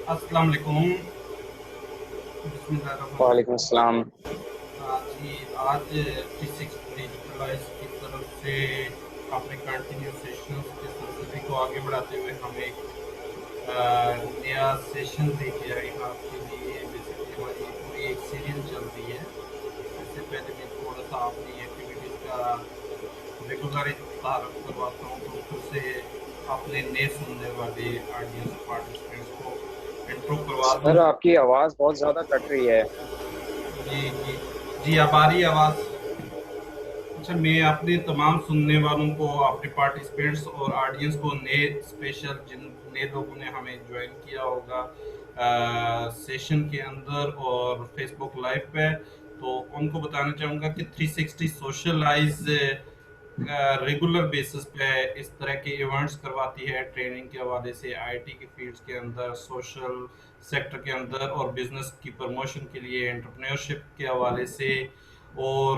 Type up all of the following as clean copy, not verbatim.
अस्सलाम वालेकुम। वालेकुम बिस्मिल्लाहिर्रहमानिर्रहीम। अस्सलाम। जी, आज T6 डिजिटलाइज की तरफ से अपने कंटिन्यू सेशंस के सिलसिले को आगे बढ़ाते हुए हम एक नया सेशन लेके आए हैं आपके लिए। बेसिकली हमारी पूरी एक सीरीज चल रही है। इससे पहले मैं थोड़ा सा अपनी एक्टिविटीज़ का रेगुलर तारफ करवाता हूँ, तो फिर से अपने नए सुनने वाले ऑडियंस पार्टिसिपेंट्स को इंट्रो करवा दूँ। सर आपकी आवाज़ बहुत ज़्यादा कट रही है। जी जी जी, अब आ रही है आवाज़? अच्छा, मैं अपने तमाम सुनने वालों को, अपने पार्टिसिपेंट्स और ऑडियंस को, नए स्पेशल जिन नए लोगों ने हमें ज्वाइन किया होगा सेशन के अंदर और फेसबुक लाइव पे, तो उनको बताना चाहूँगा कि 360 सोशलाइज रेगुलर बेसिस पे इस तरह के इवेंट्स करवाती है, ट्रेनिंग के हवाले से, आईटी की फील्ड्स के अंदर, सोशल सेक्टर के अंदर, और बिजनेस की प्रमोशन के लिए, एंटरप्रेन्योरशिप के हवाले से। और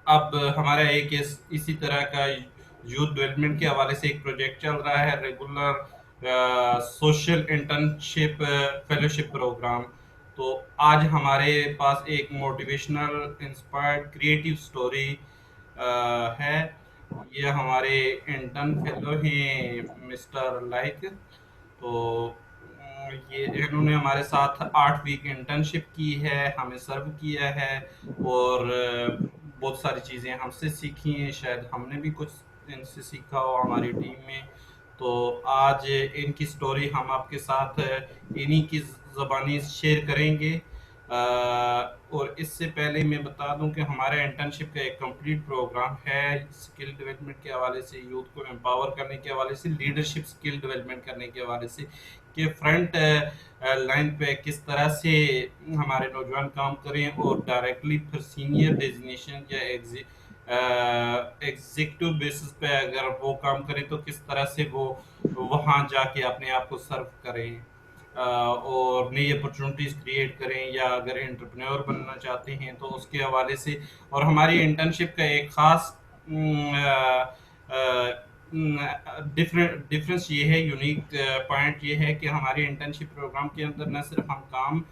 अब हमारा एक इसी तरह का यूथ डेवलपमेंट के हवाले से एक प्रोजेक्ट चल रहा है, regular social internship fellowship programme. तो आज हमारे पास एक मोटिवेशनल इंस्पायर्ड क्रिएटिव स्टोरी है। ये हमारे इंटर्न फेलो हैं मिस्टर लाइक। तो ये इन्होंने हमारे साथ 8 वीक इंटर्नशिप की है, हमें सर्व किया है, और बहुत सारी चीज़ें हमसे सीखी हैं, शायद हमने भी कुछ इनसे सीखा हो हमारी टीम में। तो आज इनकी स्टोरी हम आपके साथ इन्हीं की ज़बानी शेयर करेंगे। और इससे पहले मैं बता दूं कि हमारे इंटर्नशिप का एक कंप्लीट प्रोग्राम है स्किल डेवलपमेंट के हवाले से, यूथ को एम्पावर करने के हवाले से, लीडरशिप स्किल डेवलपमेंट करने के हवाले से, कि फ्रंट लाइन पे किस तरह से हमारे नौजवान काम करें, और डायरेक्टली फिर सीनियर डेजिग्नेशन या एग्जीक्यूटिव बेसिस पे अगर वो काम करें तो किस तरह से वो वहाँ जाके अपने आप को सर्व करें, और नई अपॉर्चुनिटीज़ क्रिएट करें, या अगर एंटरप्रेन्योर बनना चाहते हैं तो उसके हवाले से। और हमारी इंटर्नशिप का एक ख़ास डिफरेंस ये है, यूनिक पॉइंट ये है कि हमारे इंटर्नशिप प्रोग्राम के अंदर न सिर्फ हम काम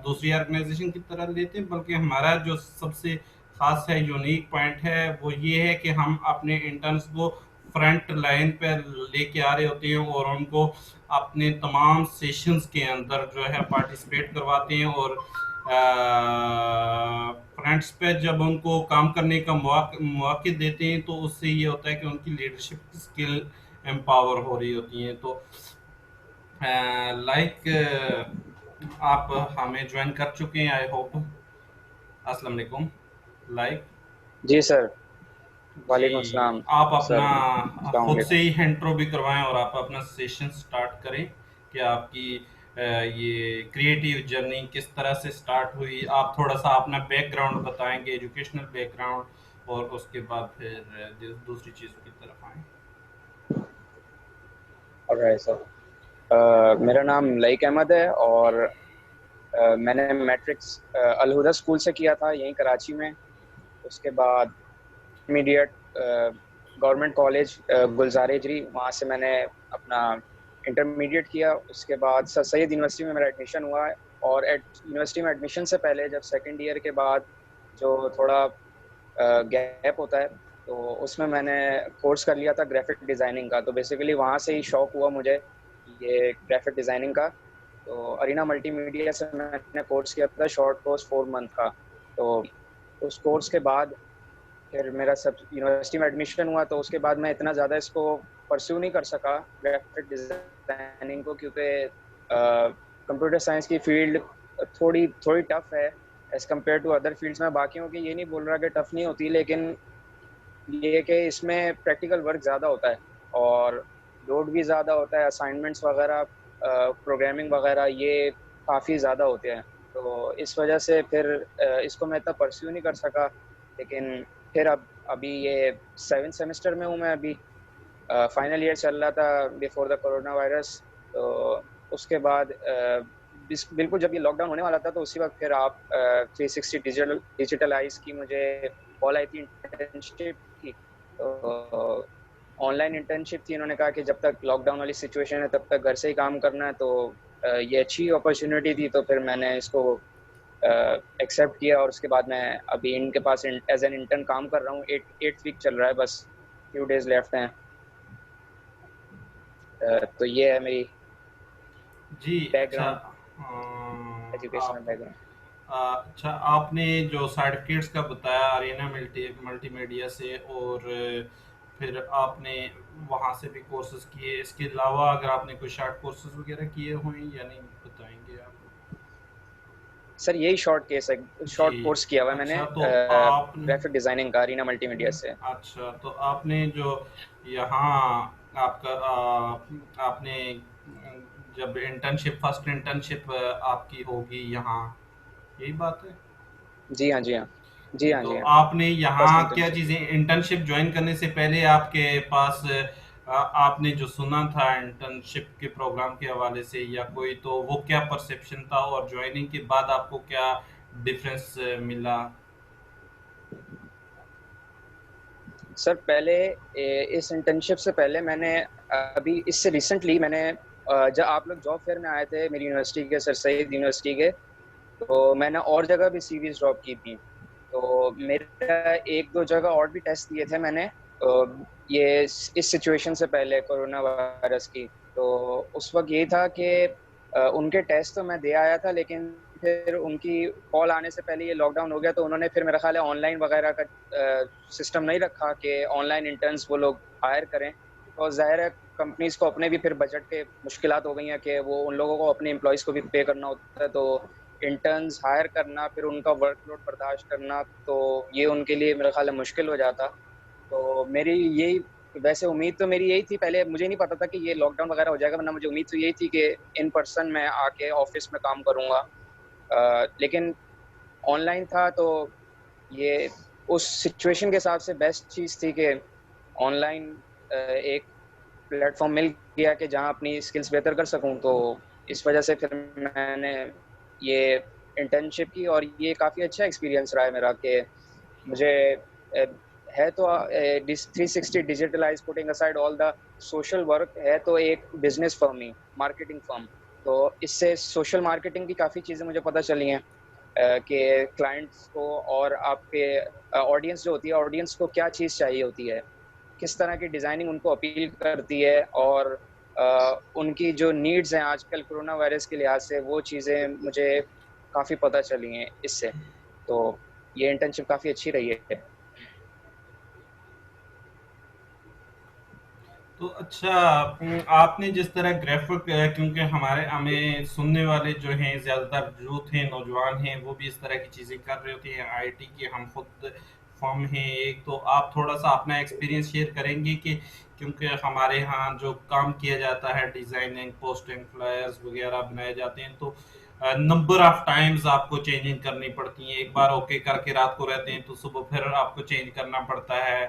दूसरी ऑर्गेनाइजेशन की तरह लेते हैं, बल्कि हमारा जो सबसे खास है, यूनिक पॉइंट है, वो ये है कि हम अपने इंटर्न्स को फ्रंट लाइन पे लेके आ रहे होते हैं, और उनको अपने तमाम सेशंस के अंदर जो है पार्टिसिपेट करवाते हैं। और फ्रंट्स पे जब उनको काम करने का मौके देते हैं, तो उससे ये होता है कि उनकी लीडरशिप स्किल एम्पावर हो रही होती हैं। तो लाइक आप हमें ज्वाइन कर चुके हैं, आई होप। अस्सलाम वालेकुम लाइक। जी सर। जी, वालेकुम अस्सलाम। आप अपना सर अस्सलाम खुद से वालेकुम। ही इंट्रो भी करवाएं और आप अपना सेशन स्टार्ट करें कि आपकी ये क्रिएटिव जर्नी किस तरह से स्टार्ट हुई। आप थोड़ा सा अपना बैकग्राउंड बताएंगे, एजुकेशनल बैकग्राउंड, और उसके बाद फिर दूसरी चीज़ों की तरफ आएँ। Alright sir. मेरा नाम लईक अहमद है और मैंने मैट्रिक्स अलहुदा स्कूल से किया था यहीं कराची में। उसके बाद इमीडिएट गवर्नमेंट कॉलेज गुलजार हिजरी, वहाँ से मैंने अपना इंटरमीडिएट किया। उसके बाद सर सैयद यूनिवर्सिटी में मेरा एडमिशन हुआ। और यूनिवर्सिटी में एडमिशन से पहले जब सेकेंड ईयर के बाद जो थोड़ा गैप होता है, तो उसमें मैंने कोर्स कर लिया था ग्राफिक डिज़ाइनिंग का। तो बेसिकली वहाँ से ही शौक हुआ मुझे ये ग्राफिक डिज़ाइनिंग का। तो अरीना मल्टीमीडिया से मैंने कोर्स किया था, शॉर्ट कोर्स 4 मंथ का। तो उस कोर्स के बाद फिर मेरा सब यूनिवर्सिटी में एडमिशन हुआ। तो उसके बाद मैं इतना ज़्यादा इसको परस्यू नहीं कर सका ग्राफिक डिज़ाइनिंग को, क्योंकि कंप्यूटर साइंस की फील्ड थोड़ी थोड़ी टफ है as compare to other fields में। बाकियों की ये नहीं बोल रहा कि टफ नहीं होती, लेकिन ये कि इसमें प्रैक्टिकल वर्क ज़्यादा होता है और लोड भी ज़्यादा होता है। असाइनमेंट्स वगैरह, प्रोग्रामिंग वगैरह ये काफ़ी ज़्यादा होते हैं। तो इस वजह से फिर इसको मैं इतना परस्यू नहीं कर सका। लेकिन फिर अब अभी ये 7th सेमेस्टर में हूँ मैं अभी। फाइनल ईयर चल रहा था बिफोर द कोरोना वायरस। तो उसके बाद बिल्कुल जब ये लॉकडाउन होने वाला था, तो उसी वक्त फिर आप 360 डिजिटलाइज की मुझे कॉल आई थी इंटर्नशिप की। तो ऑनलाइन इंटर्नशिप थी, इन्होंने कहा कि जब तक लॉकडाउन वाली सिचुएशन है तब तक घर से ही काम करना है, तो ये अच्छी अपॉर्चुनिटी थी, तो फिर मैंने इसको एक्सेप्ट किया और उसके बाद मैं अभी इनके पास एज एन इंटर्न काम कर रहा हूँ। 8 वीक चल रहा है, बस फ्यू डेज लेफ्ट हैं। तो ये है मेरी जी, अच्छा। बैकग्राउंड, एजुकेशनल आप बैकग्राउंड। अच्छा, आपने जो सर्टिफिकेट्स का बताया अरेना मल्टीमीडिया से, और फिर आपने वहाँ से भी कोर्सेज किए, इसके अलावा अगर आपने कोई शॉर्ट कोर्सेज वगैरह किए हुए हैं या नहीं, बताएंगे आप? सर यही शॉर्ट केस है, जी। शॉर्ट कोर्स किया हुआ है मैंने अच्छा, तो आपने ग्राफिक डिजाइनिंग का अरीना मल्टीमीडिया से। अच्छा, तो आपने जो यहाँ आपका आपने जब इंटर्नशिप, फर्स्ट इंटर्नशिप आपकी होगी यहाँ, यही बात है? जी हाँ, जी हाँ, जी जी, हाँ, तो जी हाँ। आपने फर्स्ट यहाँ क्या इंटर्नशिप। चीज़ें इंटर्नशिप ज्वाइन करने से पहले आपके पास आपने जो सुना था इंटर्नशिप के प्रोग्राम के हवाले से या कोई, तो वो क्या परसेप्शन था, और ज्वाइनिंग के बाद आपको क्या डिफरेंस मिला? सर पहले इस इंटर्नशिप से पहले मैंने अभी इससे रिसेंटली मैंने जब आप लोग जॉब फेयर में आए थे मेरी यूनिवर्सिटी के, सर सैयद यूनिवर्सिटी के, तो मैंने और जगह भी सीवीज ड्रॉप की थी। तो मेरा एक दो जगह और भी टेस्ट दिए थे मैंने, ये इस सिचुएशन से पहले कोरोना वायरस की। तो उस वक्त यही था कि उनके टेस्ट तो मैं दे आया था, लेकिन फिर उनकी कॉल आने से पहले ये लॉकडाउन हो गया, तो उन्होंने फिर मेरा ख्याल है ऑनलाइन वगैरह का सिस्टम नहीं रखा कि ऑनलाइन इंटर्न्स वो लोग हायर करें। और जाहिर है कंपनीज को अपने भी फिर बजट के मुश्किलात हो गई हैं कि वो उन लोगों को अपने एम्प्लॉयज़ को भी पे करना होता है, तो इंटर्न्स हायर करना फिर उनका वर्कलोड बर्दाश्त करना, तो ये उनके लिए मेरा ख्याल है मुश्किल हो जाता। तो मेरी यही, वैसे उम्मीद तो मेरी यही थी, पहले मुझे नहीं पता था कि ये लॉकडाउन वगैरह हो जाएगा, वरना मुझे उम्मीद तो यही थी कि इन पर्सन मैं आके ऑफिस में काम करूंगा। लेकिन ऑनलाइन था, तो ये उस सिचुएशन के हिसाब से बेस्ट चीज़ थी कि ऑनलाइन एक प्लेटफॉर्म मिल गया कि जहाँ अपनी स्किल्स बेहतर कर सकूं। तो इस वजह से फिर मैंने ये इंटर्नशिप की, और ये काफ़ी अच्छा एक्सपीरियंस रहा है मेरा कि मुझे अ, है तो 360 digitalise, putting aside all the social work, है तो एक बिजनेस फर्म ही, मार्केटिंग फर्म। तो इससे सोशल मार्केटिंग की काफ़ी चीज़ें मुझे पता चली हैं कि क्लाइंट्स को और आपके ऑडियंस जो होती है, ऑडियंस को क्या चीज़ चाहिए होती है, किस तरह की डिज़ाइनिंग उनको अपील करती है, और उनकी जो नीड्स हैं आजकल कोरोना वायरस के लिहाज से, वो चीज़ें मुझे काफ़ी पता चली हैं इससे। तो ये इंटर्नशिप काफ़ी अच्छी रही है। तो अच्छा, आपने जिस तरह ग्राफिक, क्योंकि हमारे हमें सुनने वाले जो हैं ज़्यादातर यूथ हैं, नौजवान हैं, वो भी इस तरह की चीज़ें कर रहे होते हैं। आईटी की हम खुद फर्म हैं एक, तो आप थोड़ा सा अपना एक्सपीरियंस शेयर करेंगे कि क्योंकि हमारे यहाँ जो काम किया जाता है, डिज़ाइनिंग, पोस्टिंग, फ्लायर्स वगैरह बनाए जाते हैं, तो नंबर ऑफ टाइम्स आपको चेंजिंग करनी पड़ती है। एक बार ओके करके रात को रहते हैं, तो सुबह फिर आपको चेंज करना पड़ता है,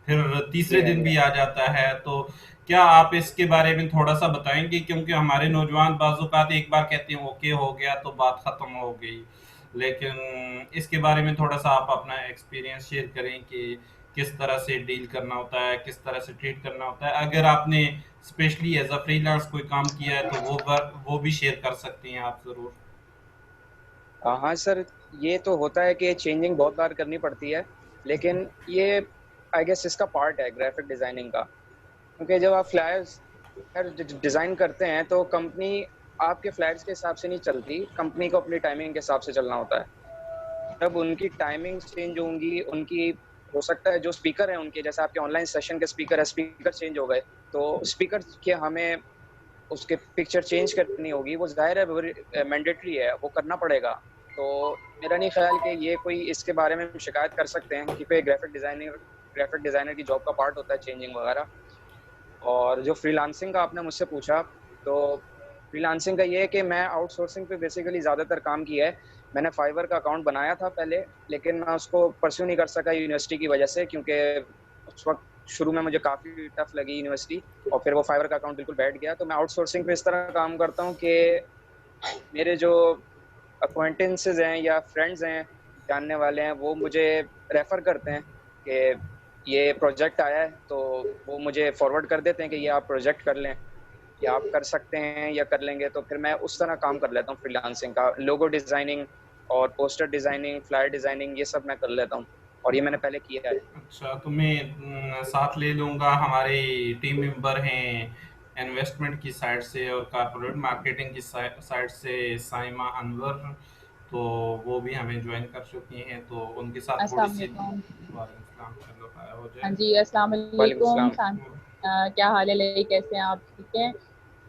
फिर जी तीसरे हाँ, दिन जी भी हाँ। आ जाता है। तो क्या आप इसके बारे में थोड़ा सा बताएंगे, क्योंकि हमारे नौजवान बाजुकात एक बार कहते हैं ओके हो गया तो बात खत्म हो गई, लेकिन इसके बारे में थोड़ा सा आप अपना एक्सपीरियंस शेयर करें कि किस तरह से डील करना होता है, किस तरह से ट्रीट करना होता है। अगर आपने स्पेशली एज अ फ्रीलांस कोई काम किया है तो वो भी शेयर कर सकते हैं आप जरूर। हाँ सर, ये तो होता है कि चेंजिंग बहुत बार करनी पड़ती है, लेकिन ये आई गेस इसका पार्ट है ग्राफिक डिजाइनिंग का। क्योंकि जब आप फ्लायर्स डिजाइन करते हैं तो कंपनी आपके फ्लायर्स के हिसाब से नहीं चलती, कंपनी को अपनी टाइमिंग के हिसाब से चलना होता है। जब उनकी टाइमिंग चेंज होंगी, उनकी हो सकता है जो स्पीकर है उनके, जैसे आपके ऑनलाइन सेशन के स्पीकर है, स्पीकर चेंज हो गए, तो स्पीकर के हमें उसके पिक्चर चेंज करनी होगी, वो ज़ाहिर है मैंडेटरी है, वो करना पड़ेगा। तो मेरा नहीं ख्याल कि ये कोई इसके बारे में शिकायत कर सकते हैं, क्योंकि ग्राफिक डिज़ाइनर की जॉब का पार्ट होता है चेंजिंग वगैरह। और जो फ्रीलांसिंग का आपने मुझसे पूछा, तो फ्रीलांसिंग का ये है कि मैं आउटसोर्सिंग पे बेसिकली ज़्यादातर काम किया है। मैंने फाइवर का अकाउंट बनाया था पहले, लेकिन मैं उसको परस्यू नहीं कर सका यूनिवर्सिटी की वजह से, क्योंकि उस वक़्त शुरू में मुझे काफ़ी टफ लगी यूनिवर्सिटी, और फिर वो फाइवर का अकाउंट बिल्कुल बैठ गया। तो मैं आउटसोर्सिंग पे इस तरह काम करता हूँ कि मेरे जो अक्वेंटेंसेस हैं या फ्रेंड्स हैं, जानने वाले हैं, वो मुझे रेफ़र करते हैं कि ये प्रोजेक्ट आया है, तो वो मुझे फॉरवर्ड कर देते हैं कि ये आप प्रोजेक्ट कर लें, या आप कर सकते हैं या कर लेंगे, तो फिर मैं उस तरह काम कर लेता हूँ फ्रीलांसिंग का। लोगो डिजाइनिंग और पोस्टर डिजाइनिंग, फ्लायर डिजाइनिंग, ये सब मैं कर लेता हूँ, और ये मैंने पहले किया है। अच्छा, तो मैं साथ ले लूँगा, हमारे टीम मेंबर हैं इन्वेस्टमेंट की साइड से और कॉर्पोरेट मार्केटिंग की साइड से साइमा अनवर, तो वो भी हमें ज्वाइन कर चुकी हैं, तो उनके साथ थोड़ी अस्सलाम सी वालेकुम। वालेकुम सलाम, चलो हो हाँ जाए। जी, अस्सलाम वालेकुम वालेकुम सलाम। क्या हाल है लई, कैसे हैं आप? ठीक हैं?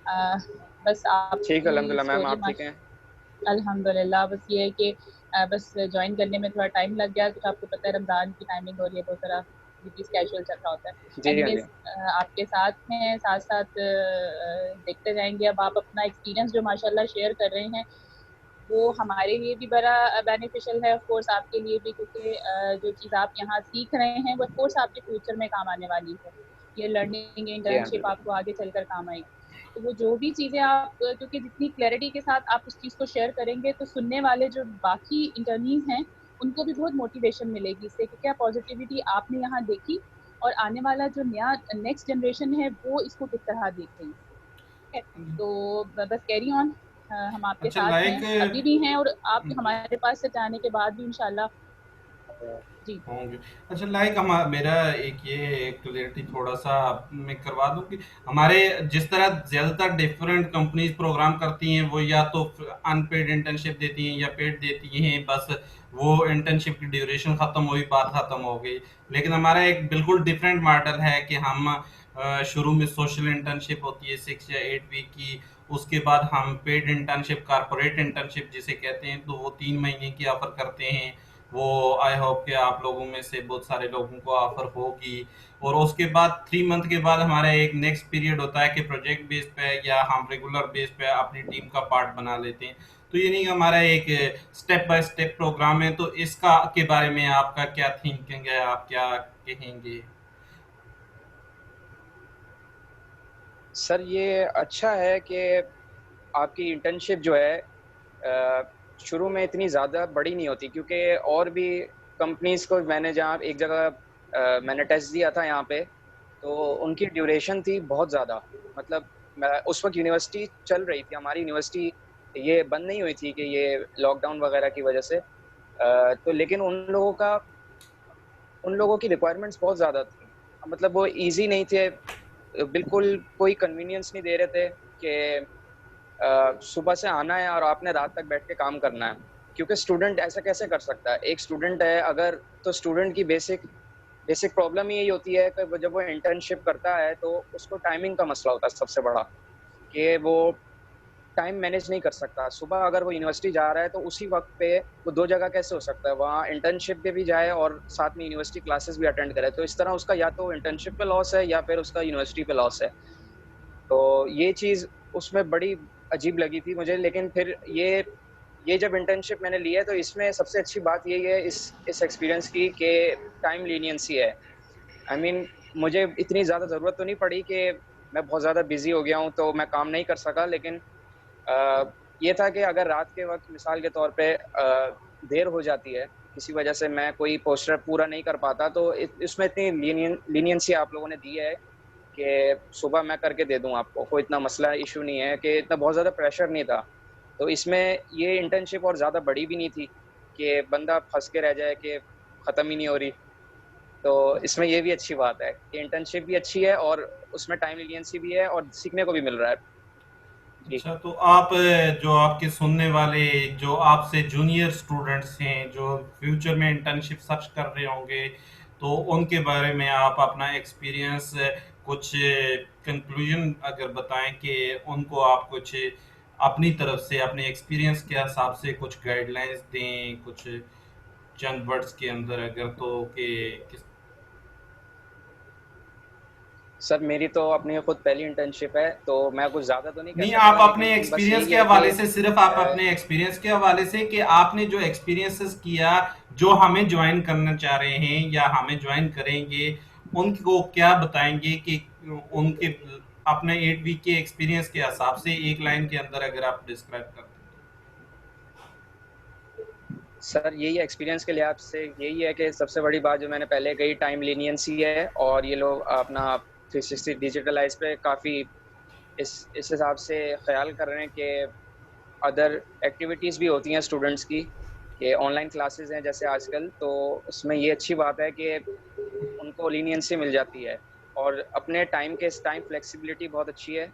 अ, बस ठीक है, आपकी अल्हम्दुलिल्लाह मैम, स्टोरी आप ठीक माश हैं? अल्हम्दुलिल्लाह। बस ये है कि बस जॉइन करने में थोड़ा टाइम लग गया, कुछ आपको पता है रमज़ान की टाइमिंग हो रही है, बहुत सारा बिज़ी स्केड्यूल चल रहा होता है। जी हाँ जी। एनीवेज़ आपके साथ हैं, साथ-साथ देखते जाएँगे। अब आप अपना एक्सपीरियंस जो माशाल्लाह शेयर कर रहे हैं, वो हमारे लिए भी बड़ा बेनिफिशियल है, ऑफ कोर्स आपके लिए भी, क्योंकि जो चीज़ आप यहाँ सीख रहे हैं वो ऑफ कोर्स आपके फ्यूचर में काम आने वाली है। ये लर्निंग जी हाँ, इंटर्नशिप बिल्कुल। आपको आगे चलकर काम आएगी। तो वो जो भी चीज़ें आप क्योंकि जितनी क्लैरिटी के साथ आप उस चीज़ को शेयर करेंगे, तो सुनने वाले जो बाकी इंटर्नीज़ हैं, उनको भी बहुत मोटिवेशन मिलेगी इससे कि क्या पॉज़िटिविटी आपने यहाँ देखी और आने वाला जो नया नेक्स्ट जनरेशन है, वो इसको किस तरह देख रही है। है। तो बस कैरी ऑन, हम आपके अच्छा, साथ हैं, लाइक अभी भी हैं और आप हमारे पास से जाने के बाद भी इंशाल्लाह। जी। होंगे। अच्छा, लाइक हम मेरा एक ये क्लियरिटी थोड़ा सा मैं करवा दूं कि हमारे जिस तरह ज़्यादातर डिफरेंट कंपनीज प्रोग्राम करती हैं, वो या तो अनपेड इंटर्नशिप देती हैं या पेड देती हैं, बस वो इंटर्नशिप की ड्यूरेशन ख़त्म हुई, बात ख़त्म हो गई। लेकिन हमारा एक बिल्कुल डिफरेंट मॉडल है कि हम शुरू में सोशल इंटर्नशिप होती है 6 या 8 वीक की, उसके बाद हम पेड इंटर्नशिप, कारपोरेट इंटर्नशिप जिसे कहते हैं, तो वो 3 महीने की ऑफर करते हैं। वो आई होप कि आप लोगों में से बहुत सारे लोगों को ऑफर होगी। और उसके बाद 3 मंथ के बाद हमारा एक नेक्स्ट पीरियड होता है कि प्रोजेक्ट बेस पे या हम रेगुलर बेस पे अपनी टीम का पार्ट बना लेते हैं। तो ये नहीं, हमारा एक स्टेप बाय स्टेप प्रोग्राम है, तो इसका के बारे में आपका क्या थिंकिंग है, आप क्या कहेंगे? सर, ये अच्छा है कि आपकी इंटर्नशिप जो है शुरू में इतनी ज़्यादा बड़ी नहीं होती, क्योंकि और भी कंपनीज़ को मैंने जहाँ एक जगह मैंने टेस्ट दिया था यहाँ पे, तो उनकी ड्यूरेशन थी बहुत ज़्यादा। मतलब उस वक़्त यूनिवर्सिटी चल रही थी, हमारी यूनिवर्सिटी ये बंद नहीं हुई थी कि ये लॉकडाउन वगैरह की वजह से। तो लेकिन उन लोगों की रिक्वायरमेंट्स बहुत ज़्यादा थी। मतलब वो ईज़ी नहीं थे, बिल्कुल कोई कन्वीनियंस नहीं दे रहे थे कि सुबह से आना है और आपने रात तक बैठ के काम करना है। क्योंकि स्टूडेंट ऐसा कैसे कर सकता है? एक स्टूडेंट है अगर, तो स्टूडेंट की बेसिक बेसिक प्रॉब्लम ही यही होती है कि वो जब वो इंटर्नशिप करता है, तो उसको टाइमिंग का मसला होता है सबसे बड़ा, कि वो टाइम मैनेज नहीं कर सकता। सुबह अगर वो यूनिवर्सिटी जा रहा है, तो उसी वक़्त पे वो 2 जगह कैसे हो सकता है? वहाँ इंटर्नशिप पे भी जाए और साथ में यूनिवर्सिटी क्लासेस भी अटेंड करे। तो इस तरह उसका या तो इंटर्नशिप पे लॉस है, या फिर उसका यूनिवर्सिटी पे लॉस है। तो ये चीज़ उसमें बड़ी अजीब लगी थी मुझे, लेकिन फिर ये जब इंटर्नशिप मैंने ली है, तो इसमें सबसे अच्छी बात यही है इस एक्सपीरियंस की, कि टाइम लीनियंसी है। आई I मीन मुझे इतनी ज़्यादा ज़रूरत तो नहीं पड़ी कि मैं बहुत ज़्यादा बिज़ी हो गया हूँ, तो मैं काम नहीं कर सका, लेकिन अ, ये था कि अगर रात के वक़्त मिसाल के तौर पे देर हो जाती है, किसी वजह से मैं कोई पोस्टर पूरा नहीं कर पाता, तो इसमें इतनी लीनियंसी आप लोगों ने दी है कि सुबह मैं करके दे दूँ आपको, कोई इतना मसला इश्यू नहीं है, कि इतना बहुत ज़्यादा प्रेशर नहीं था। तो इसमें ये इंटर्नशिप और ज़्यादा बड़ी भी नहीं थी कि बंदा फँस के रह जाए कि ख़त्म ही नहीं हो रही। तो इसमें ये भी अच्छी बात है कि इंटर्नशिप भी अच्छी है, और उसमें टाइम लीनियंसी भी है, और सीखने को भी मिल रहा है। जी। अच्छा, तो आप जो आपके सुनने वाले जो आपसे जूनियर स्टूडेंट्स हैं, जो फ्यूचर में इंटर्नशिप सर्च कर रहे होंगे, तो उनके बारे में आप अपना एक्सपीरियंस कुछ कंक्लूजन अगर बताएं कि उनको आप कुछ अपनी तरफ से अपने एक्सपीरियंस के हिसाब से कुछ गाइडलाइंस दें, कुछ चंद वर्ड्स के अंदर अगर, तो कि किस। सर, मेरी तो अपनी खुद पहली इंटर्नशिप है, तो मैं कुछ ज़्यादा तो नहीं कह नहीं, आप सकता, अपने लेकिन बस एक्सपीरियंस यही के है कि हवाले से, सिर्फ आप अपने एक्सपीरियंस के हवाले से कि आपने जो एक्सपीरियंसेस किया, जो हमें ज्वाइन करना चाह रहे हैं या हमें ज्वाइन करेंगे, उनको क्या बताएंगे कि उनके अपने 8 वीक के एक्सपीरियंस के हिसाब से एक लाइन के अंदर अगर आप डिस्क्राइब कर दें सर यही एक्सपीरियंस के लिए आपसे यही है कि सबसे बड़ी बात जो मैंने पहले कही, टाइम लीनियंसी है। और ये लोग अपना 360 डिजिटलाइज पे काफ़ी इस हिसाब से ख्याल कर रहे हैं कि अदर एक्टिविटीज़ भी होती हैं स्टूडेंट्स की, कि ऑनलाइन क्लासेस हैं जैसे आजकल, तो उसमें ये अच्छी बात है कि उनको लीनियंसी मिल जाती है। और अपने टाइम फ्लेक्सिबिलिटी बहुत अच्छी है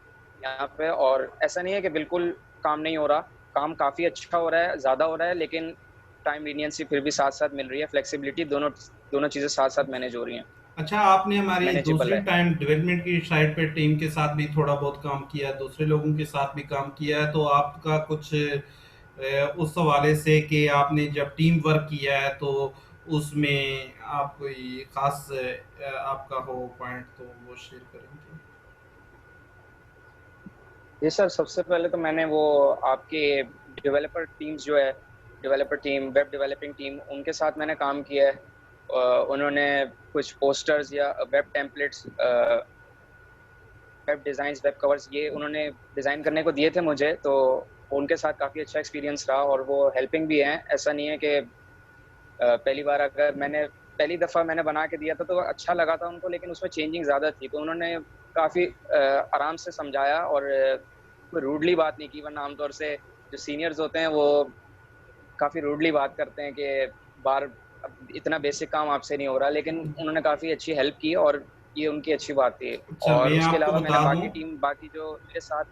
यहाँ पे। और ऐसा नहीं है कि बिल्कुल काम नहीं हो रहा, काम काफ़ी अच्छा हो रहा है, ज़्यादा हो रहा है, लेकिन टाइम लीनियंसी फिर भी साथ साथ मिल रही है, फ्लेक्सिबिलिटी, दोनों दोनों चीज़ें साथ साथ मैनेज हो रही हैं, अच्छा, आपने हमारी मैनेजेबल दूसरी है। टाइम डेवलपमेंट की साइड पे टीम के साथ भी थोड़ा बहुत काम किया है, दूसरे लोगों के साथ भी काम किया है, तो आपका कुछ उस हवाले से कि आपने जब टीम वर्क किया है तो उसमें आप कोई खास आपका हो पॉइंट तो वो शेयर करेंगे। जी सर, सबसे पहले तो मैंने वो आपके डेवलपर टीम्स जो है, developer team, web developing team, उनके साथ मैंने काम किया है। उन्होंने कुछ पोस्टर्स या web templates, web designs, web covers, ये उन्होंने डिज़ाइन करने को दिए थे मुझे, तो उनके साथ काफ़ी अच्छा एक्सपीरियंस रहा। और वो हेल्पिंग भी हैं, ऐसा नहीं है कि पहली बार अगर मैंने पहली दफ़ा मैंने बना के दिया था तो अच्छा लगा था उनको, लेकिन उसमें चेंजिंग ज़्यादा थी, तो उन्होंने काफ़ी आराम से समझाया। और कोई रूडली बात नहीं की, वरना आमतौर से जो सीनियर्स होते हैं वो काफ़ी रूडली बात करते हैं कि बार अब इतना बेसिक काम आपसे नहीं हो रहा, लेकिन उन्होंने काफ़ी अच्छी हेल्प की, और ये उनकी अच्छी बात थी। अच्छा, और मैं उसके आपको अलावा मैंने बता दूं, बाकी जो मेरे साथ।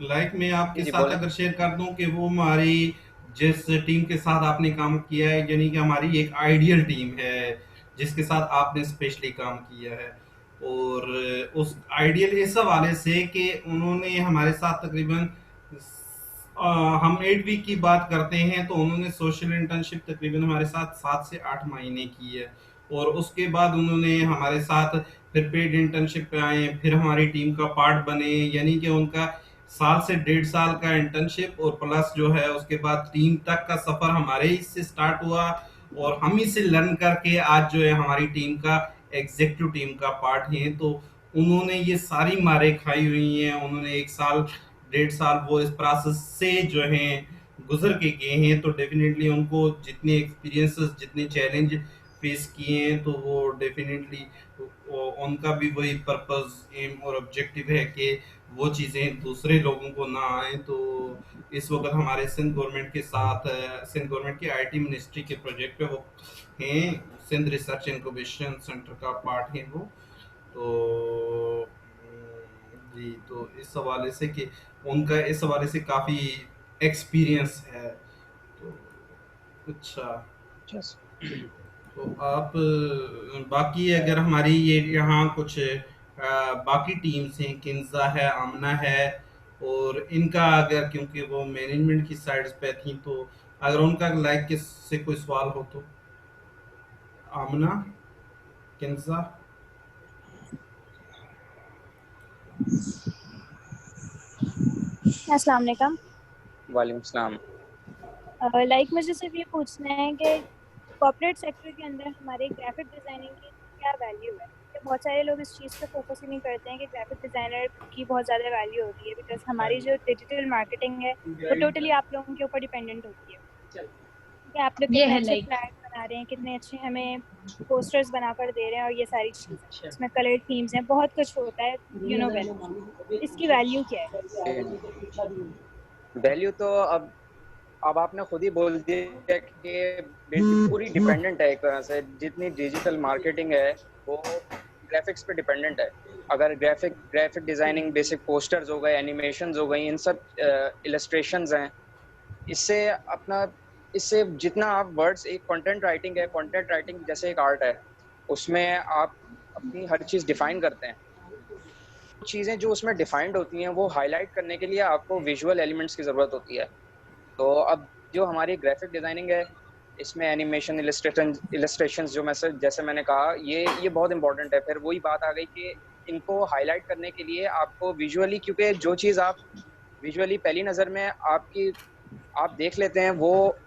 लाइक मैं जी आपके जी साथ बोले। अगर शेयर कर दूं कि वो हमारी जिस टीम के साथ आपने काम किया है, यानी कि हमारी एक आइडियल टीम है जिसके साथ आपने स्पेशली काम किया है। और उस आइडियल इस हवाले से कि उन्होंने हमारे साथ तकरीबन हम 8 वीक की बात करते हैं तो उन्होंने सोशल इंटर्नशिप तकरीबन हमारे साथ 7 से 8 महीने की है। और उसके बाद उन्होंने हमारे साथ फिर पेड इंटर्नशिप पे आए, फिर हमारी टीम का पार्ट बने, यानी कि उनका साल से 1.5 साल का इंटर्नशिप और प्लस जो है उसके बाद टीम तक का सफर हमारे ही से स्टार्ट हुआ। और हम ही से लर्न करके आज जो है हमारी टीम का एग्जीक्यूटिव टीम का पार्ट है। तो उन्होंने ये सारी मारे खाई हुई हैं, उन्होंने 1 साल 1.5 साल वो इस प्रोसेस से जो है गुजर के गए हैं। तो डेफिनेटली उनको जितने एक्सपीरियंसेस, जितने चैलेंज फेस किए हैं, तो वो डेफिनेटली उनका भी वही पर्पस, एम और ऑब्जेक्टिव है कि वो चीज़ें दूसरे लोगों को ना आए। तो इस वक्त हमारे सिंध गवर्नमेंट के साथ सिंध गवर्नमेंट की आईटी मिनिस्ट्री के प्रोजेक्ट पे वो हैं, सिंध रिसर्च इंक्यूबेशन सेंटर का पार्ट है वो। तो जी, तो इस हवाले से कि उनका इस हवाले से काफ़ी एक्सपीरियंस है। तो अच्छा, यस। तो आप बाकी अगर हमारी ये यहाँ कुछ बाकी टीम्स हैं, किन्जा है, आमना है, और इनका अगर, क्योंकि वो मैनेजमेंट की साइड्स पे थी, तो अगर उनका लाइक किस से कोई सवाल हो तो आमना, किन्जा। अस्सलाम वालेकुम। वालेकुम सलाम। लाइक मुझे सिर्फ ये पूछना है कि कॉर्पोरेट सेक्टर के अंदर हमारे ग्राफिक डिज़ाइनिंग की क्या वैल्यू है? कि बहुत सारे लोग इस चीज़ पे फोकस ही नहीं करते हैं कि ग्राफिक डिज़ाइनर की बहुत ज़्यादा वैल्यू होती है, बिकॉज हमारी जो डिजिटल मार्केटिंग है वो टोटली आप लोगों के ऊपर डिपेंडेंट होती है कि आप लोग ये कितने है अच्छे लाइक फ्लैग बना रहे हैं, कितने अच्छे हमें पोस्टर्स बनाकर दे रहे हैं, और ये सारी चीज़ें इसमें कलर थीम्स हैं, बहुत कुछ होता है, यू नो वेल। इसकी वैल्यू क्या है? वैल्यू तो अब आपने खुद ही बोल दिया कि पूरी डिपेंडेंट है एक तरह से, जितनी डिजिटल मार्केटिंग है वो ग्राफिक्स पे डिपेंडेंट है। अगर ग्राफिक डिजाइनिंग, बेसिक पोस्टर्स हो गए, एनिमेशंस हो गई, इन सब इलस्ट्रेशंस हैं, इससे अपना इससे जितना आप वर्ड्स, एक कंटेंट राइटिंग है, कंटेंट राइटिंग जैसे एक आर्ट है, उसमें आप अपनी हर चीज़ डिफाइन करते हैं। चीज़ें जो उसमें डिफाइंड होती हैं वो हाईलाइट करने के लिए आपको विजुअल एलिमेंट्स की ज़रूरत होती है। तो अब जो हमारी ग्राफिक डिज़ाइनिंग है, इसमें एनिमेशन, इलस्ट्रेशंस जो जैसे मैंने कहा, ये बहुत इंपॉर्टेंट है। फिर वही बात आ गई कि इनको हाईलाइट करने के लिए आपको विजुअली, क्योंकि जो चीज़ आप विजुअली पहली नज़र में आप देख लेते हैं, वो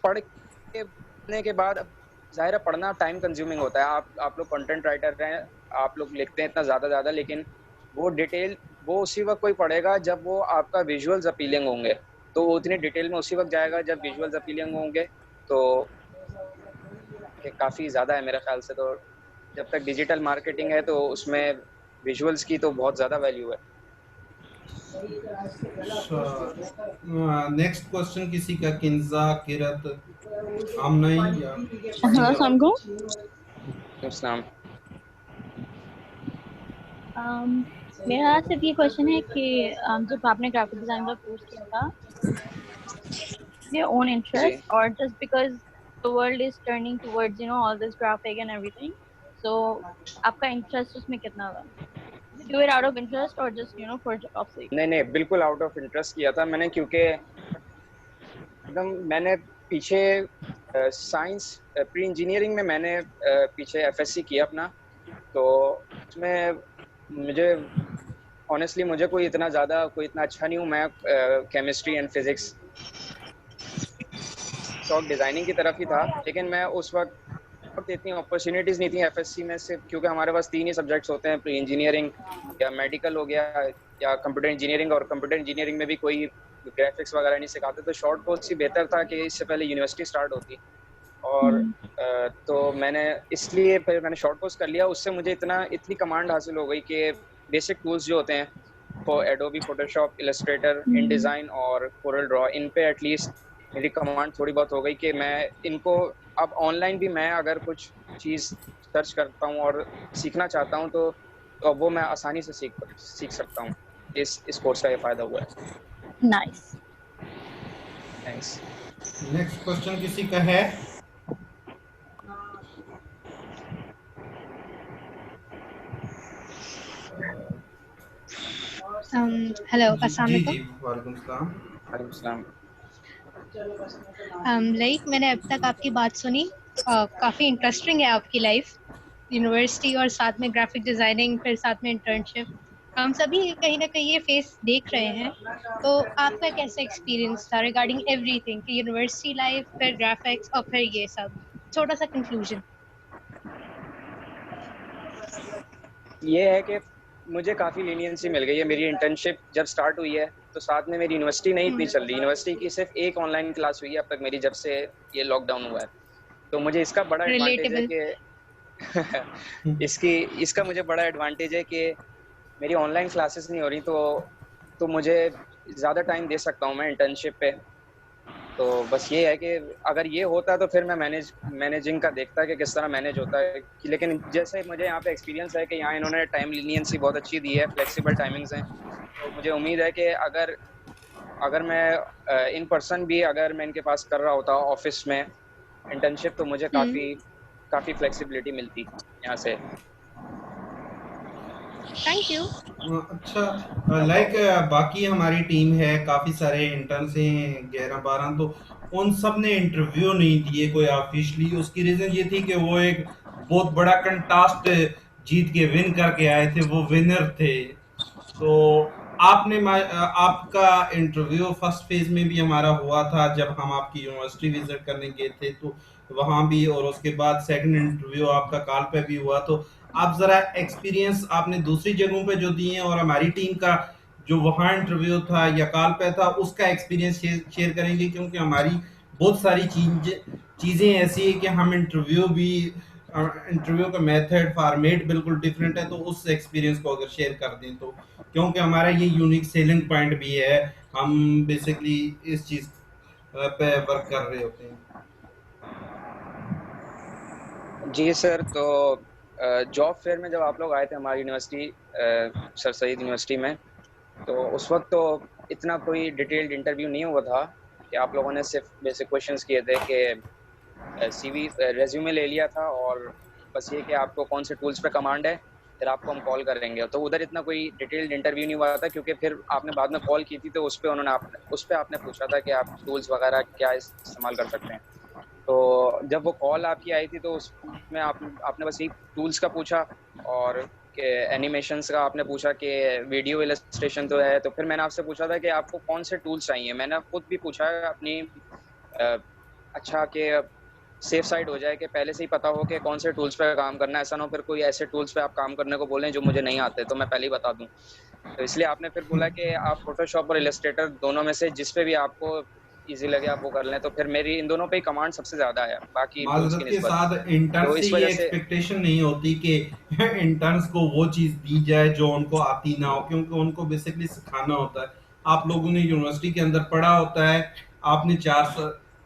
पढ़ के पढ़ने के बाद, अब ज़ाहिर है पढ़ना टाइम कंज्यूमिंग होता है। आप लोग कंटेंट राइटर हैं, आप लोग लिखते हैं इतना ज़्यादा, लेकिन वो डिटेल वो उसी वक़्त कोई पढ़ेगा जब वो आपका विजुअल्स अपीलिंग होंगे। तो वो उतनी डिटेल में उसी वक्त जाएगा जब विजुअल्स अपीलिंग होंगे। तो काफ़ी ज़्यादा है मेरे ख्याल से। तो जब तक डिजिटल मार्केटिंग है तो उसमें विजुअल्स की तो बहुत ज़्यादा वैल्यू है। नेक्स्ट क्वेश्चन किसी का, किंजा, किरत, आमनई या हाँ समझो। अस्सलाम। मेरा सिर्फ ये क्वेश्चन है कि जब आपने ग्राफिक डिजाइन का कोर्स किया था, your own जी interest or just because the world is turning towards all this graphic and everything, so आपका इंटरेस्ट उसमें कितना था? Did you do it out of interest or just for job sake? नहीं, बिल्कुल out of interest किया था मैंने, क्योंकि एकदम मैंने पीछे साइंस प्री इंजीनियरिंग में मैंने पीछे एफएससी किया अपना। तो उसमें मुझे ऑनेस्टली मुझे कोई इतना अच्छा नहीं हूँ मैं केमिस्ट्री एंड फिजिक्स, शौक डिज़ाइनिंग की तरफ ही था। लेकिन मैं उस वक्त इतनी अपॉर्चुनिटीज़ नहीं थी एफएससी में, सिर्फ क्योंकि हमारे पास 3 ही सब्जेक्ट्स होते हैं, प्री इंजीनियरिंग या मेडिकल हो गया या कंप्यूटर इंजीनियरिंग, और कंप्यूटर इंजीनियरिंग में भी कोई ग्राफिक्स वगैरह नहीं सिखाते। तो शॉर्ट कोर्स ही बेहतर था कि इससे पहले यूनिवर्सिटी स्टार्ट होती। और तो मैंने इसलिए फिर मैंने शॉर्ट कोर्स कर लिया। उससे मुझे इतनी कमांड हासिल हो गई कि बेसिक टूल्स जो होते हैं वो एडोबी फोटोशॉप, इलस्ट्रेटर, इनडिज़ाइन और कोरल ड्रॉ, इन पे एटलीस्ट मेरी कमांड थोड़ी बहुत हो गई कि मैं इनको अब ऑनलाइन भी मैं अगर कुछ चीज़ सर्च करता हूँ और सीखना चाहता हूँ तो अब वो मैं आसानी से सीख सकता हूँ। इस कोर्स का ये फ़ायदा हुआ है। Nice. थैंक्स। नेक्स्ट क्वेश्चन किसी का है? हेलो, अस्सलाम जी वालेकुम। जी, वालेकुम सलाम। वालेकुम सलाम। लाइक मैंने अब तक आपकी बात सुनी, काफ़ी इंटरेस्टिंग है आपकी लाइफ, यूनिवर्सिटी और साथ में ग्राफिक डिज़ाइनिंग, फिर साथ में इंटर्नशिप। हम सभी कहीं ना कहीं ये फेस देख रहे हैं। तो आपका कैसा एक्सपीरियंस था रिगार्डिंग एवरीथिंग कि यूनिवर्सिटी लाइफ, फिर ग्राफिक्स और फिर ये सब? छोटा सा कंक्लूजन। ये है कि मुझे काफ़ी लीनियंसी मिल गई है। मेरी इंटर्नशिप जब स्टार्ट हुई है तो साथ में मेरी यूनिवर्सिटी नहीं इतनी चल रही। यूनिवर्सिटी की सिर्फ एक ऑनलाइन क्लास हुई है अब तक मेरी, जब से ये लॉकडाउन हुआ है। तो मुझे इसका बड़ा एडवांटेज है कि इसका मुझे बड़ा एडवांटेज है कि मेरी ऑनलाइन क्लासेस नहीं हो रही, तो मुझे ज़्यादा टाइम दे सकता हूँ मैं इंटर्नशिप पे। तो बस ये है कि अगर ये होता तो फिर मैं मैनेजिंग का देखता कि किस तरह मैनेज होता है। लेकिन जैसे मुझे यहाँ पे एक्सपीरियंस है कि यहाँ इन्होंने टाइम लीनियंसी बहुत अच्छी दी है, फ्लेक्सिबल टाइमिंग्स हैं। तो मुझे उम्मीद है कि अगर मैं इन पर्सन भी अगर मैं इनके पास कर रहा होता ऑफिस में इंटर्नशिप, तो मुझे काफ़ी फ्लेक्सिबिलिटी मिलती यहाँ से। Thank you. अच्छा, लाइक बाकी हमारी टीम है, काफ़ी सारे इंटर्न्स हैं 11-12, तो उन सब ने इंटरव्यू नहीं दिए कोई ऑफिशियली। उसकी रीज़न ये थी कि वो एक बहुत बड़ा कंटेस्ट जीत के विन करके आए थे, वो विनर थे। तो आपका इंटरव्यू फर्स्ट फेज में भी हमारा हुआ था जब हम आपकी यूनिवर्सिटी विजिट करने गए थे, तो वहाँ भी, और उसके बाद सेकंड इंटरव्यू आपका कॉल पे भी हुआ। तो आप जरा एक्सपीरियंस आपने दूसरी जगहों पे जो दिए हैं और हमारी टीम का जो वहाँ इंटरव्यू था या कॉल पे था उसका एक्सपीरियंस शेयर करेंगे, क्योंकि हमारी बहुत सारी चीज़ें ऐसी है कि हम इंटरव्यू का मेथड फॉर्मेट बिल्कुल डिफरेंट है। तो उस एक्सपीरियंस को अगर शेयर कर दें तो, क्योंकि हमारा ये यूनिक सेलिंग पॉइंट भी है, हम बेसिकली इस चीज़ पे वर्क कर रहे होते हैं। जी सर, तो जॉब फेयर में जब आप लोग आए थे हमारी यूनिवर्सिटी, सर सैयद यूनिवर्सिटी में, तो उस वक्त तो इतना कोई डिटेल्ड इंटरव्यू नहीं हुआ था कि आप लोगों ने सिर्फ बेसिक क्वेश्चंस किए थे कि सीवी रेज्यूमे ले लिया था और बस ये कि आपको कौन से टूल्स पे कमांड है, फिर आपको हम कॉल करेंगे। तो उधर इतना कोई डिटेल्ड इंटरव्यू नहीं हुआ था, क्योंकि फिर आपने बाद में कॉल की थी तो उस पर आपने पूछा था कि आप टूल्स वगैरह क्या इस्तेमाल कर सकते हैं। तो जब वो कॉल आपकी आई थी तो उसमें आपने बस यही टूल्स का पूछा और एनिमेशंस का आपने पूछा कि वीडियो इलस्ट्रेशन तो है। तो फिर मैंने आपसे पूछा था कि आपको कौन से टूल्स चाहिए। मैंने खुद भी पूछा अपनी अच्छा कि सेफ साइड हो जाए कि पहले से ही पता हो कि कौन से टूल्स पे काम करना है। ऐसा ना हो फिर कोई ऐसे टूल्स पे आप काम करने को बोलें जो मुझे नहीं आते, तो मैं पहले ही बता दूं। तो इसलिए आपने फिर बोला कि आप फोटोशॉप और इलस्ट्रेटर दोनों में से जिस पे भी आपको इजी लगे आप वो कर लें, तो फिर मेरी इन दोनों पे ही कमांड सबसे ज़्यादा है बाकी टूल्स माजरत की के निस्बत। साथ इंटर्न तो से इस ये वजह से एक्सपेक्टेशन नहीं होती कि इंटर्न्स को वो चीज़ दी जाए जो उनको आती ना हो, क्योंकि उनको बेसिकली सिखाना होता है। आप लोगों ने यूनिवर्सिटी के अंदर पढ़ा होता है, आपने